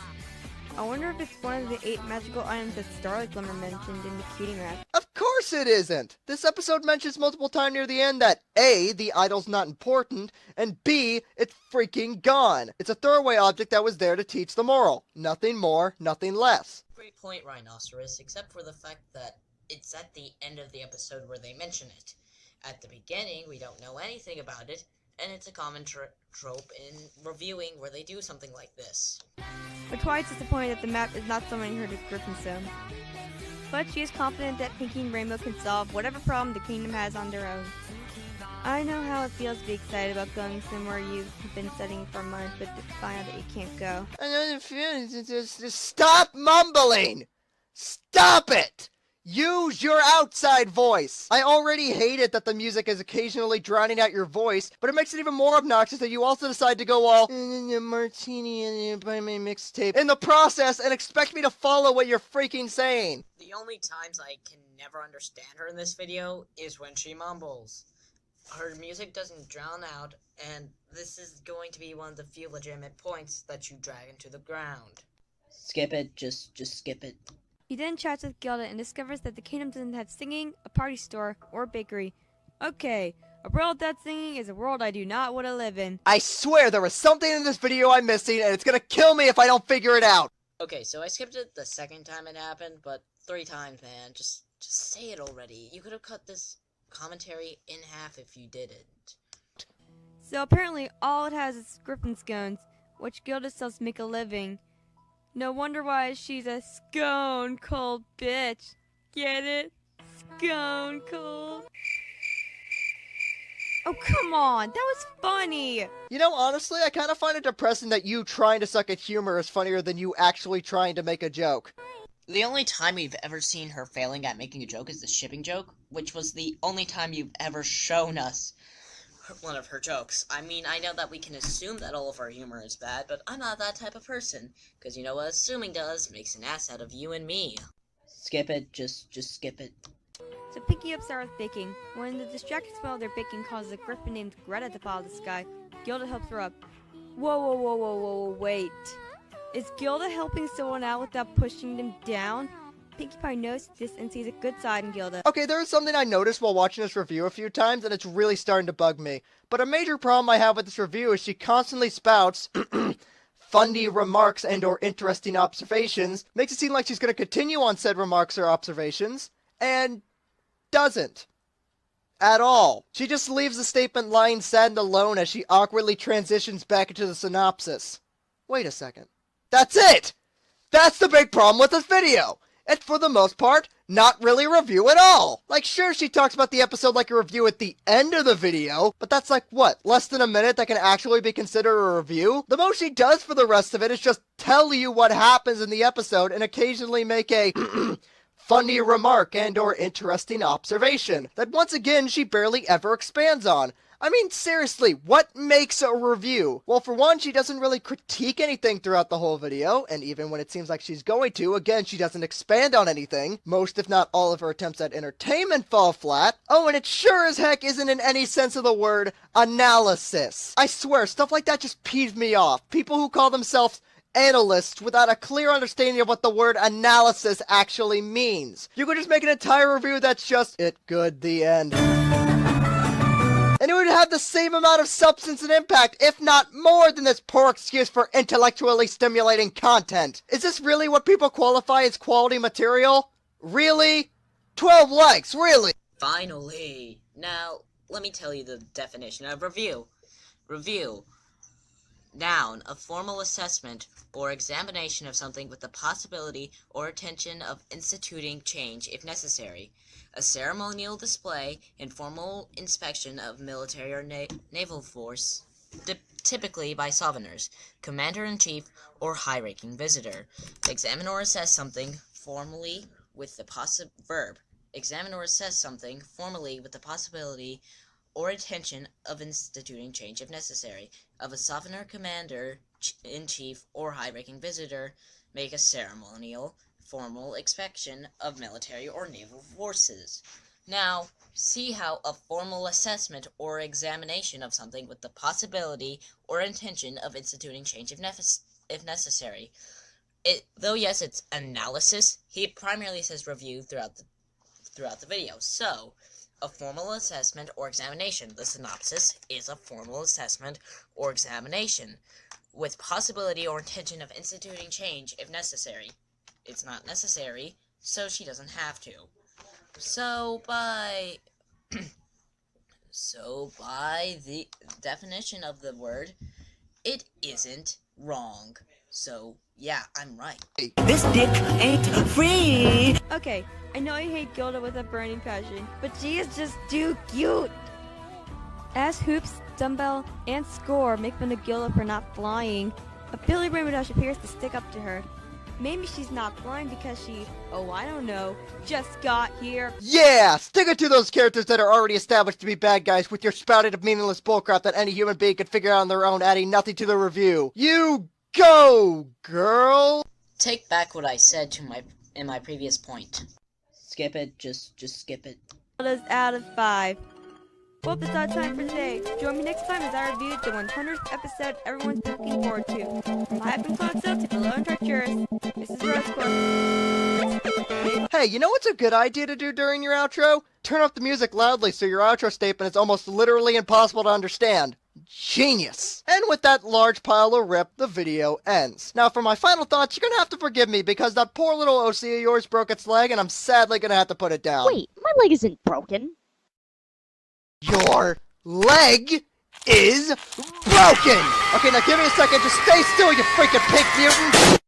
Speaker 1: I wonder if it's one of the 8 magical items that Starlight Glimmer mentioned in the cutie map.
Speaker 22: Of course it isn't! This episode mentions multiple times near the end that A, the idol's not important, and B, it's freaking gone. It's a throwaway object that was there to teach the moral. Nothing more, nothing less.
Speaker 23: Great point, Rhinoceros, except for the fact that it's at the end of the episode where they mention it. At the beginning, we don't know anything about it, and it's a common trope in reviewing where they do something like this.
Speaker 1: We're quite disappointed that the map is not summoning her to Griffinstone. But she is confident that Pinkie and Rainbow can solve whatever problem the kingdom has on their own. I know how it feels to be excited about going somewhere you've been studying for months, but to find out that you can't go.
Speaker 22: Just stop mumbling! Stop it! Use your outside voice! I already hate it that the music is occasionally drowning out your voice, but it makes it even more obnoxious that you also decide to go all martini by my mixtape in the process and expect me to follow what you're freaking saying.
Speaker 23: The only times I can never understand her in this video is when she mumbles. her music doesn't drown out, and this is going to be one of the few legitimate points that you drag into the ground.
Speaker 2: Skip it, just skip it.
Speaker 1: He then chats with Gilda and discovers that the kingdom doesn't have singing, a party store, or a bakery. Okay, a world without singing is a world I do not want to live in.
Speaker 22: I swear there was something in this video I'm missing, and it's gonna kill me if I don't figure it out!
Speaker 23: Okay, so I skipped it the second time it happened, but 3 times, man. Just say it already. You could have cut this commentary in half if you didn't.
Speaker 1: So apparently all it has is griffin scones, which Gilda sells to make a living. No wonder why she's a scone cold bitch. Get it? Scone cold. Oh, come on. That was funny.
Speaker 22: You know, honestly, I kind of find it depressing that you trying to suck at humor is funnier than you actually trying to make a joke.
Speaker 23: The only time we've ever seen her failing at making a joke is the shipping joke, which was the only time you've ever shown us one of her jokes. I mean, I know that we can assume that all of her humor is bad, but I'm not that type of person. Because you know what assuming does? Makes an ass out of you and me.
Speaker 2: Skip it, just skip it.
Speaker 1: So picking up starts baking. When the distracted smell of their baking causes a griffin named Greta to fall out of the sky, Gilda helps her up. Whoa, wait. Is Gilda helping someone out without pushing them down? Pinkie Pie noticed this and sees a good side in Gilda.
Speaker 22: Okay, there is something I noticed while watching this review a few times, and it's really starting to bug me. But a major problem I have with this review is she constantly spouts funny remarks and or interesting observations, makes it seem like she's going to continue on said remarks or observations, and doesn't. At all. She just leaves the statement lying sad and alone as she awkwardly transitions back into the synopsis. Wait a second. That's it! That's the big problem with this video! And for the most part, not really a review at all. Like, sure, she talks about the episode like a review at the end of the video, but that's like, what, less than a minute that can actually be considered a review? The most she does for the rest of it is just tell you what happens in the episode and occasionally make a funny remark and or interesting observation that once again she barely ever expands on. I mean, seriously, what makes a review? Well, for one, she doesn't really critique anything throughout the whole video, and even when it seems like she's going to, again, she doesn't expand on anything. Most, if not all, of her attempts at entertainment fall flat. Oh, and it sure as heck isn't in any sense of the word analysis. I swear, stuff like that just peeves me off. People who call themselves analysts without a clear understanding of what the word analysis actually means. You could just make an entire review that's just, it good, the end. And it would have the same amount of substance and impact, if not more, than this poor excuse for intellectually stimulating content. Is this really what people qualify as quality material? Really? 12 likes, really?
Speaker 23: Finally. Now, let me tell you the definition of review. Review. Noun, a formal assessment or examination of something with the possibility or intention of instituting change if necessary. A ceremonial display, informal inspection of military or naval force, typically by sovereigners, commander-in-chief, or high-ranking visitor. Examine or assess something formally with the examine or assess something formally with the possibility or intention of instituting change if necessary. Of a sovereign commander-in-chief or high-ranking visitor, make a ceremonial formal inspection of military or naval forces. Now, see how a formal assessment or examination of something with the possibility or intention of instituting change if necessary. Though yes, it's analysis, he primarily says review throughout the video. So, a formal assessment or examination. The synopsis is a formal assessment or examination with possibility or intention of instituting change if necessary. It's not necessary, so she doesn't have to. So by the definition of the word, it isn't wrong. So yeah, I'm right.
Speaker 1: This dick ain't free! Okay, I know I hate Gilda with a burning passion, but she is just too cute! As Hoops, Dumbbell, and Score make fun of Gilda for not flying, a Billy Rainbow Dash appears to stick up to her. Maybe she's not blind because she, oh I don't know, just got here.
Speaker 22: Yeah! Stick it to those characters that are already established to be bad guys with your spouted of meaningless bullcrap that any human being could figure out on their own, adding nothing to the review. You go, girl!
Speaker 23: Take back what I said in my previous point.
Speaker 2: Skip it, just skip it.
Speaker 1: Gilda's out of 5. Well, that's all time for today. Join me next time as I review the 100th episode everyone's been looking forward to. From Hype and Console to the Lone Treacherous, this is Roscoe.
Speaker 22: Hey, you know what's a good idea to do during your outro? Turn up the music loudly so your outro statement is almost literally impossible to understand. Genius! And with that large pile of rip, the video ends. Now for my final thoughts, you're gonna have to forgive me because that poor little OC of yours broke its leg and I'm sadly gonna have to put it down.
Speaker 5: Wait, my leg isn't broken.
Speaker 22: Your leg is broken! Okay, now give me a second, just stay still, you freaking pink mutant!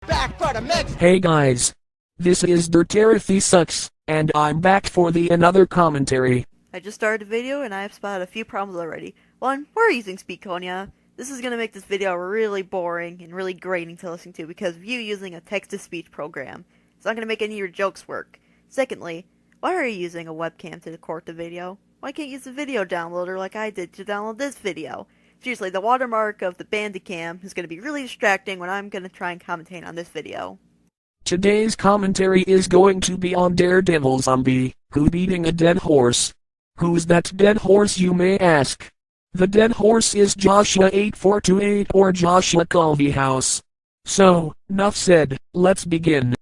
Speaker 22: Back for the next—
Speaker 12: Hey guys, this is DerterifiiSucks, and I'm back for another commentary.
Speaker 13: I just started the video and I have spotted a few problems already. One, we're using Speakonia. This is going to make this video really boring and really grating to listen to because of you using a text-to-speech program. It's not going to make any of your jokes work. Secondly, why are you using a webcam to record the video? Why can't you use the video downloader like I did to download this video? Seriously, the watermark of the Bandicam is going to be really distracting when I'm going to try and commentate on this video.
Speaker 12: Today's commentary is going to be on Daredevil Zombie, who beating a dead horse. Who's that dead horse, you may ask? The dead horse is Joshua 8428 or Joshua Culveyhouse. So, enough said, let's begin.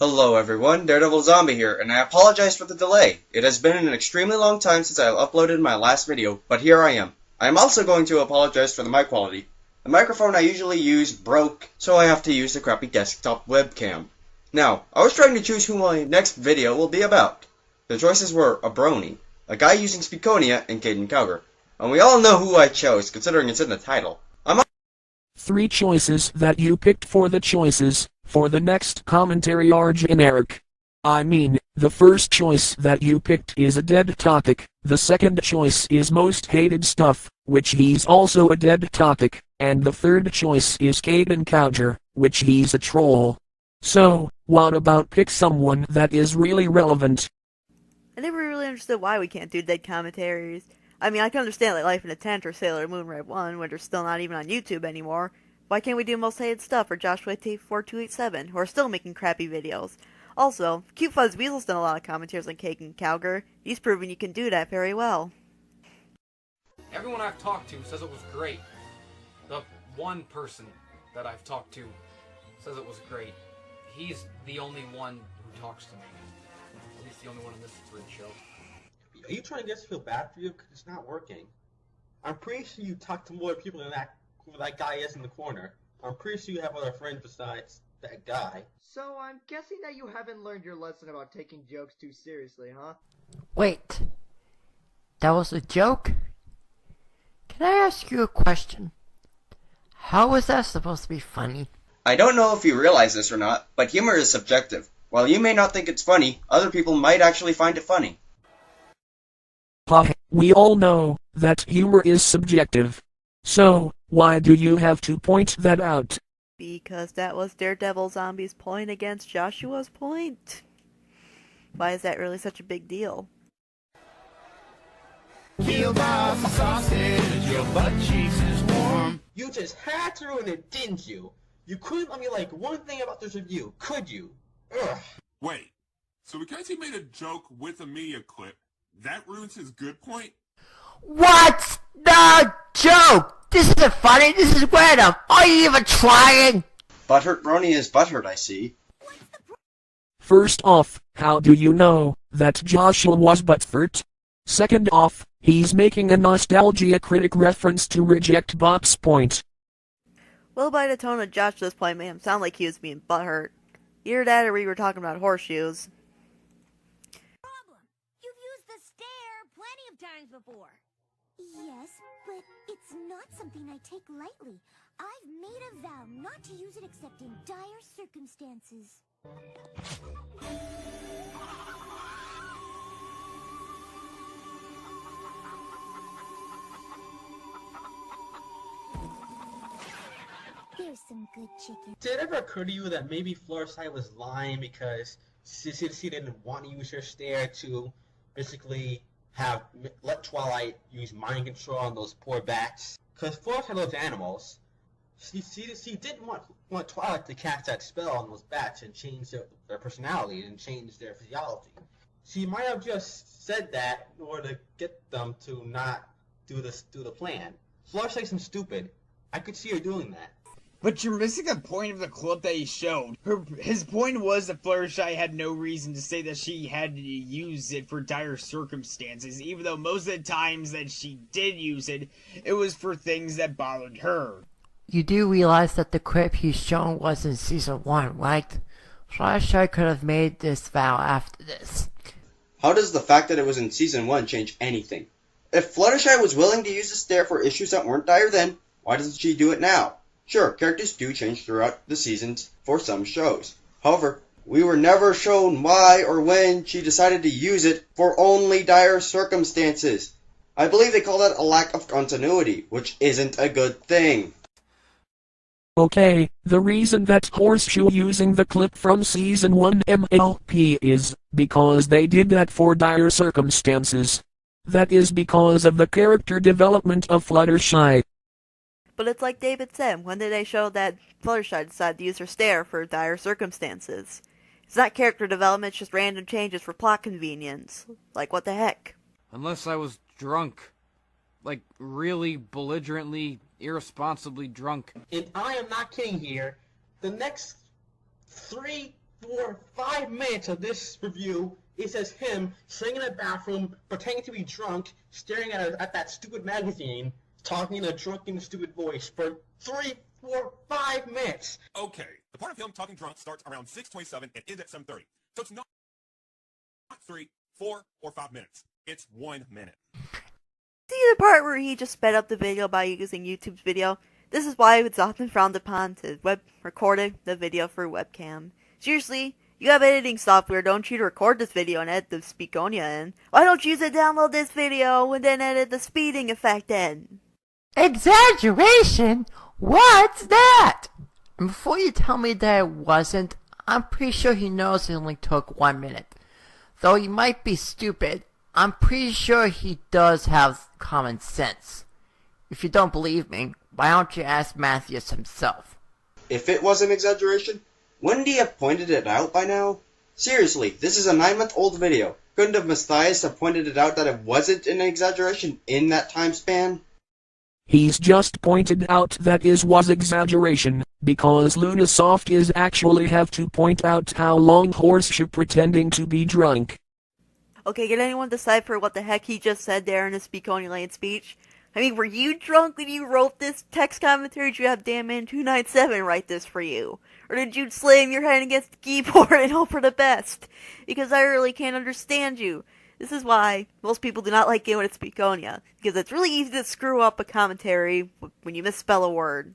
Speaker 24: Hello everyone, Daredevil Zombie here, and I apologize for the delay. It has been an extremely long time since I uploaded my last video, but here I am. I am also going to apologize for the mic quality. The microphone I usually use broke, so I have to use the crappy desktop webcam. Now, I was trying to choose who my next video will be about. The choices were a brony, a guy using Speakonia, and Caden Cowger. And we all know who I chose, considering it's in the title.
Speaker 12: 3 choices that you picked for the choices for the next commentary are generic. I mean, the first choice that you picked is a dead topic, the second choice is most hated stuff, which he's also a dead topic, and the third choice is Caden Cowger, which he's a troll. So, what about pick someone that is really relevant?
Speaker 13: I never really understood why we can't do dead commentaries. I mean, I can understand like Life in a Tent or Sailor Moon Red 1, when they're still not even on YouTube anymore. Why can't we do Most Hated Stuff or Joshua T4287, who are still making crappy videos? Also, Cute Fuzz Weasel's done a lot of commentaries on Caden Cowger. He's proven you can do that very well.
Speaker 25: Everyone I've talked to says it was great. The one person that I've talked to says it was great. He's the only one who talks to me. At least the only one in this grid show.
Speaker 26: Are you trying to get us to feel bad for you? Because it's not working. I'm pretty sure you talk to more people than who that guy is in the corner. I'm pretty sure you have other friends besides that guy.
Speaker 22: So I'm guessing that you haven't learned your lesson about taking jokes too seriously, huh?
Speaker 27: Wait. That was a joke? Can I ask you a question? How was that supposed to be funny?
Speaker 24: I don't know if you realize this or not, but humor is subjective. While you may not think it's funny, other people might actually find it funny.
Speaker 12: We all know that humor is subjective. So, why do you have to point that out?
Speaker 13: Because that was Daredevil Zombie's point against Joshua's point. Why is that really such a big deal?
Speaker 26: Your butt cheeks is warm. You just had to ruin it, didn't you? You couldn't let me like one thing about this review, could you? Ugh.
Speaker 28: Wait, so because he made a joke with a media clip, that ruins his good point?
Speaker 27: What's the joke? This isn't funny, this is random. Are you even trying?
Speaker 24: Butthurt Brony is butthurt, I see.
Speaker 12: First off, how do you know that Joshua was butthurt? Second off, he's making a nostalgia critic reference to Reject Bob's point.
Speaker 13: Well, by the tone of Joshua's point, made him sound like he was being butthurt. Either that or we were talking about horseshoes.
Speaker 29: You've used the stair plenty of times before. Yes, but it's not something I take lightly. I've made a vow not to use it except in dire circumstances. Here's some good chicken.
Speaker 26: Did it ever occur to you that maybe Florside was lying because she didn't want to use her stare to basically let Twilight use mind control on those poor bats? Because Florside loves animals. She didn't want Twilight to cast that spell on those bats and change their personalities and change their physiology. She might have just said that in order to get them to not do the plan. Fluttershy seems stupid. I could see her doing that.
Speaker 3: But you're missing the point of the clip that he showed. His point was that Fluttershy had no reason to say that she had to use it for dire circumstances, even though most of the times that she did use it, it was for things that bothered her.
Speaker 27: You do realize that the clip he's shown was in Season 1, right? Fluttershy could have made this vow after this.
Speaker 24: How does the fact that it was in Season 1 change anything? If Fluttershy was willing to use the stare for issues that weren't dire then, why doesn't she do it now? Sure, characters do change throughout the seasons for some shows. However, we were never shown why or when she decided to use it for only dire circumstances. I believe they call that a lack of continuity, which isn't a good thing.
Speaker 12: Okay, the reason that Horseshoe using the clip from Season 1 MLP is because they did that for dire circumstances. That is because of the character development of Fluttershy.
Speaker 13: But it's like David said, when did they show that Fluttershy decided to use her stare for dire circumstances? It's not character development, it's just random changes for plot convenience. Like, what the heck?
Speaker 25: Unless I was drunk. Like, really belligerently, irresponsibly drunk.
Speaker 26: And I am not kidding here. The next 3, 4, 5 minutes of this review is as him sitting in a bathroom, pretending to be drunk, staring at that stupid magazine, talking in a drunken, stupid voice for 3, 4, 5 minutes.
Speaker 28: Okay, the part of him talking drunk starts around 6:27 and ends at 7:30. So it's not 3, 4, or 5 minutes. It's 1 minute.
Speaker 13: See the part where he just sped up the video by using YouTube's video? This is why it's often frowned upon to record the video for webcam. Seriously, you have editing software, don't you, to record this video and edit the Speakonia in? Why don't you just download this video and then edit the speeding effect in?
Speaker 27: Exaggeration? What's that? And before you tell me that it wasn't, I'm pretty sure he knows it only took 1 minute. Though he might be stupid, I'm pretty sure he does have common sense. If you don't believe me, why don't you ask Matthews himself?
Speaker 24: If it was an exaggeration, wouldn't he have pointed it out by now? Seriously, this is a 9-month-old video. Couldn't have Matthias have pointed it out that it wasn't an exaggeration in that time span?
Speaker 12: He's just pointed out that it was exaggeration, because Lunasoft is actually have to point out how long Horseshoe pretending to be drunk.
Speaker 13: Okay, can anyone decipher what the heck he just said there in his Speakonia Lane speech? I mean, were you drunk when you wrote this text commentary? Did you have Damn297 write this for you? Or did you slam your head against the keyboard and hope for the best? Because I really can't understand you. This is why most people do not like it when it's Speakonia, because it's really easy to screw up a commentary when you misspell a word.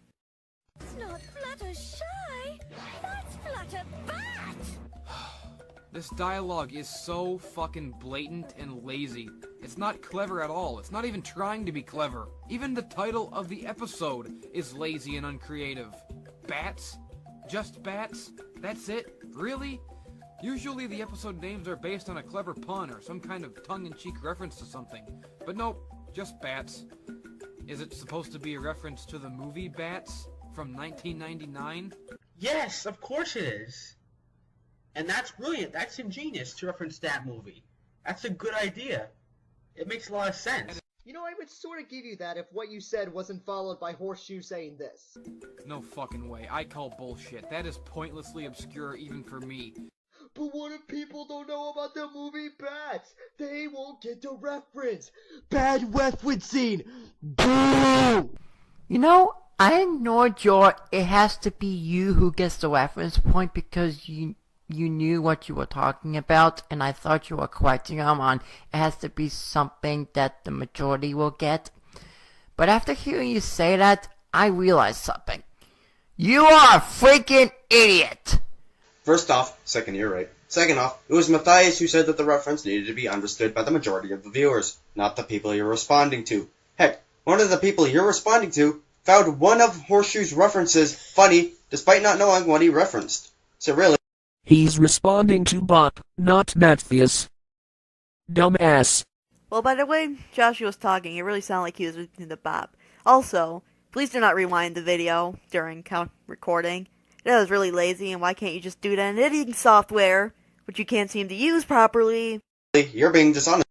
Speaker 29: It's not Fluttershy, that's Flutterbat!
Speaker 25: This dialogue is so fucking blatant and lazy. It's not clever at all. It's not even trying to be clever. Even the title of the episode is lazy and uncreative. Bats? Just bats? That's it? Really? Usually the episode names are based on a clever pun or some kind of tongue-in-cheek reference to something. But nope, just bats. Is it supposed to be a reference to the movie Bats from 1999?
Speaker 26: Yes, of course it is. And that's brilliant. That's ingenious to reference that movie. That's a good idea. It makes a lot of sense.
Speaker 22: You know, I would sort of give you that if what you said wasn't followed by Horseshoe saying this.
Speaker 25: No fucking way. I call bullshit. That is pointlessly obscure even for me.
Speaker 22: But what if people don't know about the movie Bats? They won't get the reference. Bad reference scene. Boo!
Speaker 27: You know, I ignored your "it has to be you who gets the reference" point because you knew what you were talking about, and I thought you were correcting them on it has to be something that the majority will get. But after hearing you say that, I realized something. You are a freaking idiot!
Speaker 24: First off, second, you're right. Second off, it was Matthias who said that the reference needed to be understood by the majority of the viewers, not the people you're responding to. Heck, one of the people you're responding to found one of Horseshoe's references funny, despite not knowing what he referenced. So really...
Speaker 12: He's responding to Bop, not Matthias. Dumbass.
Speaker 13: Well, by the way Joshua was talking, it really sounded like he was listening to Bop. Also, please do not rewind the video during recording. That was really lazy, and why can't you just do that in editing software, which you can't seem to use properly?
Speaker 24: You're being dishonest.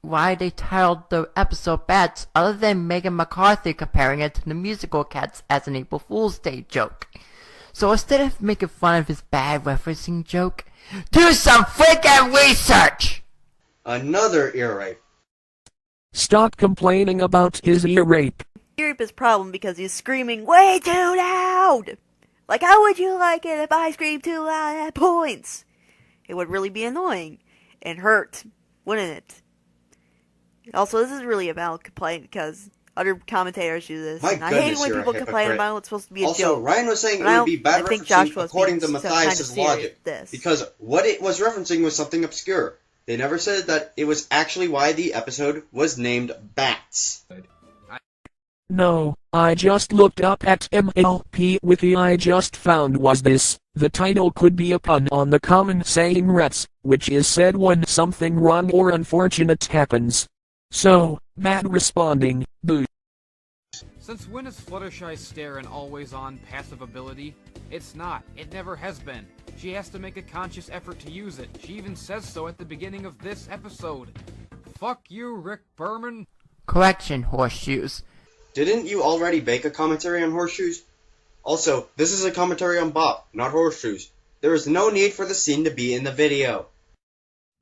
Speaker 27: Why they titled the episode Bats other than Megan McCarthy comparing it to the musical Cats as an April Fool's Day joke. So instead of making fun of his bad referencing joke, do some freaking research!
Speaker 24: Another ear rape.
Speaker 12: Stop complaining about his ear rape.
Speaker 13: Ear rape is a problem because he's screaming way too loud! Like, how would you like it if I screamed too loud at points? It would really be annoying and hurt, wouldn't it? Also, this is really a valid complaint because other commentators do this.
Speaker 24: My
Speaker 13: and I
Speaker 24: goodness,
Speaker 13: hate when
Speaker 24: you're
Speaker 13: people
Speaker 24: a
Speaker 13: complain
Speaker 24: hypocrite.
Speaker 13: about what's supposed to be a
Speaker 24: Also,
Speaker 13: joke.
Speaker 24: Ryan was saying it
Speaker 13: But
Speaker 24: would be bad
Speaker 13: I think
Speaker 24: referencing
Speaker 13: Joshua's
Speaker 24: according to
Speaker 13: being
Speaker 24: Matthias's
Speaker 13: kind of serious
Speaker 24: logic.
Speaker 13: with this.
Speaker 24: Because what it was referencing was something obscure. They never said that it was actually why the episode was named Bats.
Speaker 12: No, I just looked up at MLP Wiki. I just found was this. The title could be a pun on the common saying rats, which is said when something wrong or unfortunate happens. So, Matt responding, boo.
Speaker 25: Since when is Fluttershy's stare an always-on passive ability? It's not. It never has been. She has to make a conscious effort to use it. She even says so at the beginning of this episode. Fuck you, Rick Berman.
Speaker 27: Correction, horseshoes.
Speaker 24: Didn't you already make a commentary on horseshoes? Also, this is a commentary on Bop, not horseshoes. There is no need for the scene to be in the video.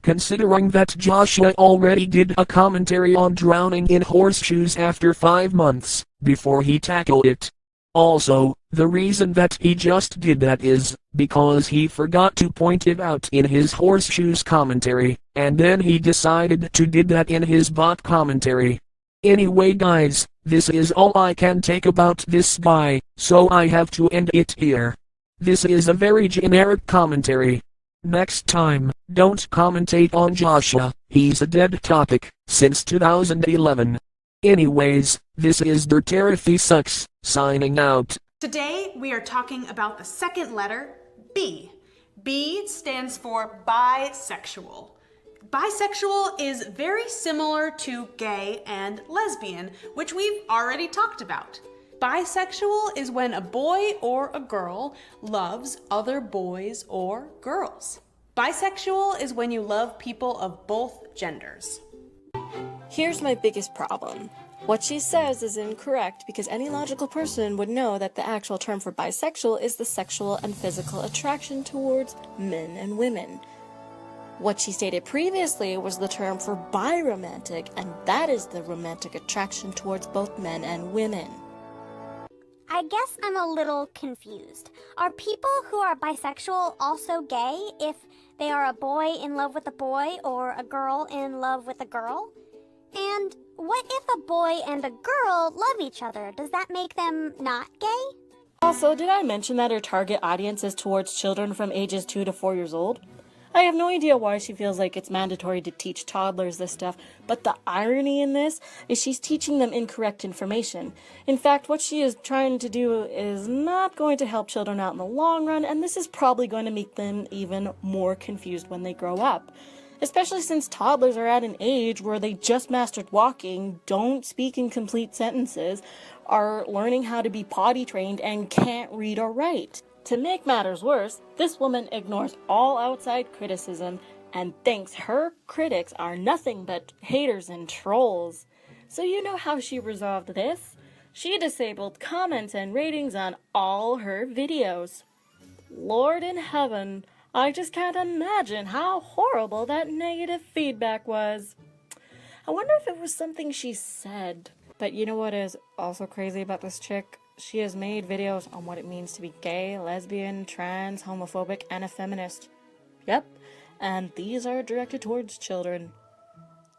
Speaker 12: Considering that Joshua already did a commentary on drowning in horseshoes after 5 months, before he tackled it. Also, the reason that he just did that is because he forgot to point it out in his horseshoes commentary, and then he decided to did that in his bot commentary. Anyway guys, this is all I can take about this guy, so I have to end it here. This is a very generic commentary. Next time, don't commentate on Joshua, he's a dead topic, since 2011. Anyways, this is DerterifiiSucks, signing out.
Speaker 5: Today, we are talking about the second letter, B. B stands for bisexual. Bisexual is very similar to gay and lesbian, which we've already talked about. Bisexual is when a boy or a girl loves other boys or girls. Bisexual is when you love people of both genders.
Speaker 6: Here's my biggest problem. What she says is incorrect because any logical person would know that the actual term for bisexual is the sexual and physical attraction towards men and women. What she stated previously was the term for biromantic, and that is the romantic attraction towards both men and women.
Speaker 29: I guess I'm a little confused. Are people who are bisexual also gay if they are a boy in love with a boy or a girl in love with a girl? And what if a boy and a girl love each other? Does that make them not gay?
Speaker 6: Also, did I mention that her target audience is towards children from ages 2 to 4 years old? I have no idea why she feels like it's mandatory to teach toddlers this stuff, but the irony in this is she's teaching them incorrect information. In fact, what she is trying to do is not going to help children out in the long run, and this is probably going to make them even more confused when they grow up. Especially since toddlers are at an age where they just mastered walking, don't speak in complete sentences, are learning how to be potty trained, and can't read or write. To make matters worse, this woman ignores all outside criticism and thinks her critics are nothing but haters and trolls. So you know how she resolved this? She disabled comments and ratings on all her videos. Lord in heaven, I just can't imagine how horrible that negative feedback was. I wonder if it was something she said. But you know what is also crazy about this chick? She has made videos on what it means to be gay, lesbian, trans, homophobic, and a feminist. Yep, and these are directed towards children.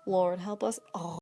Speaker 6: Lord help us all.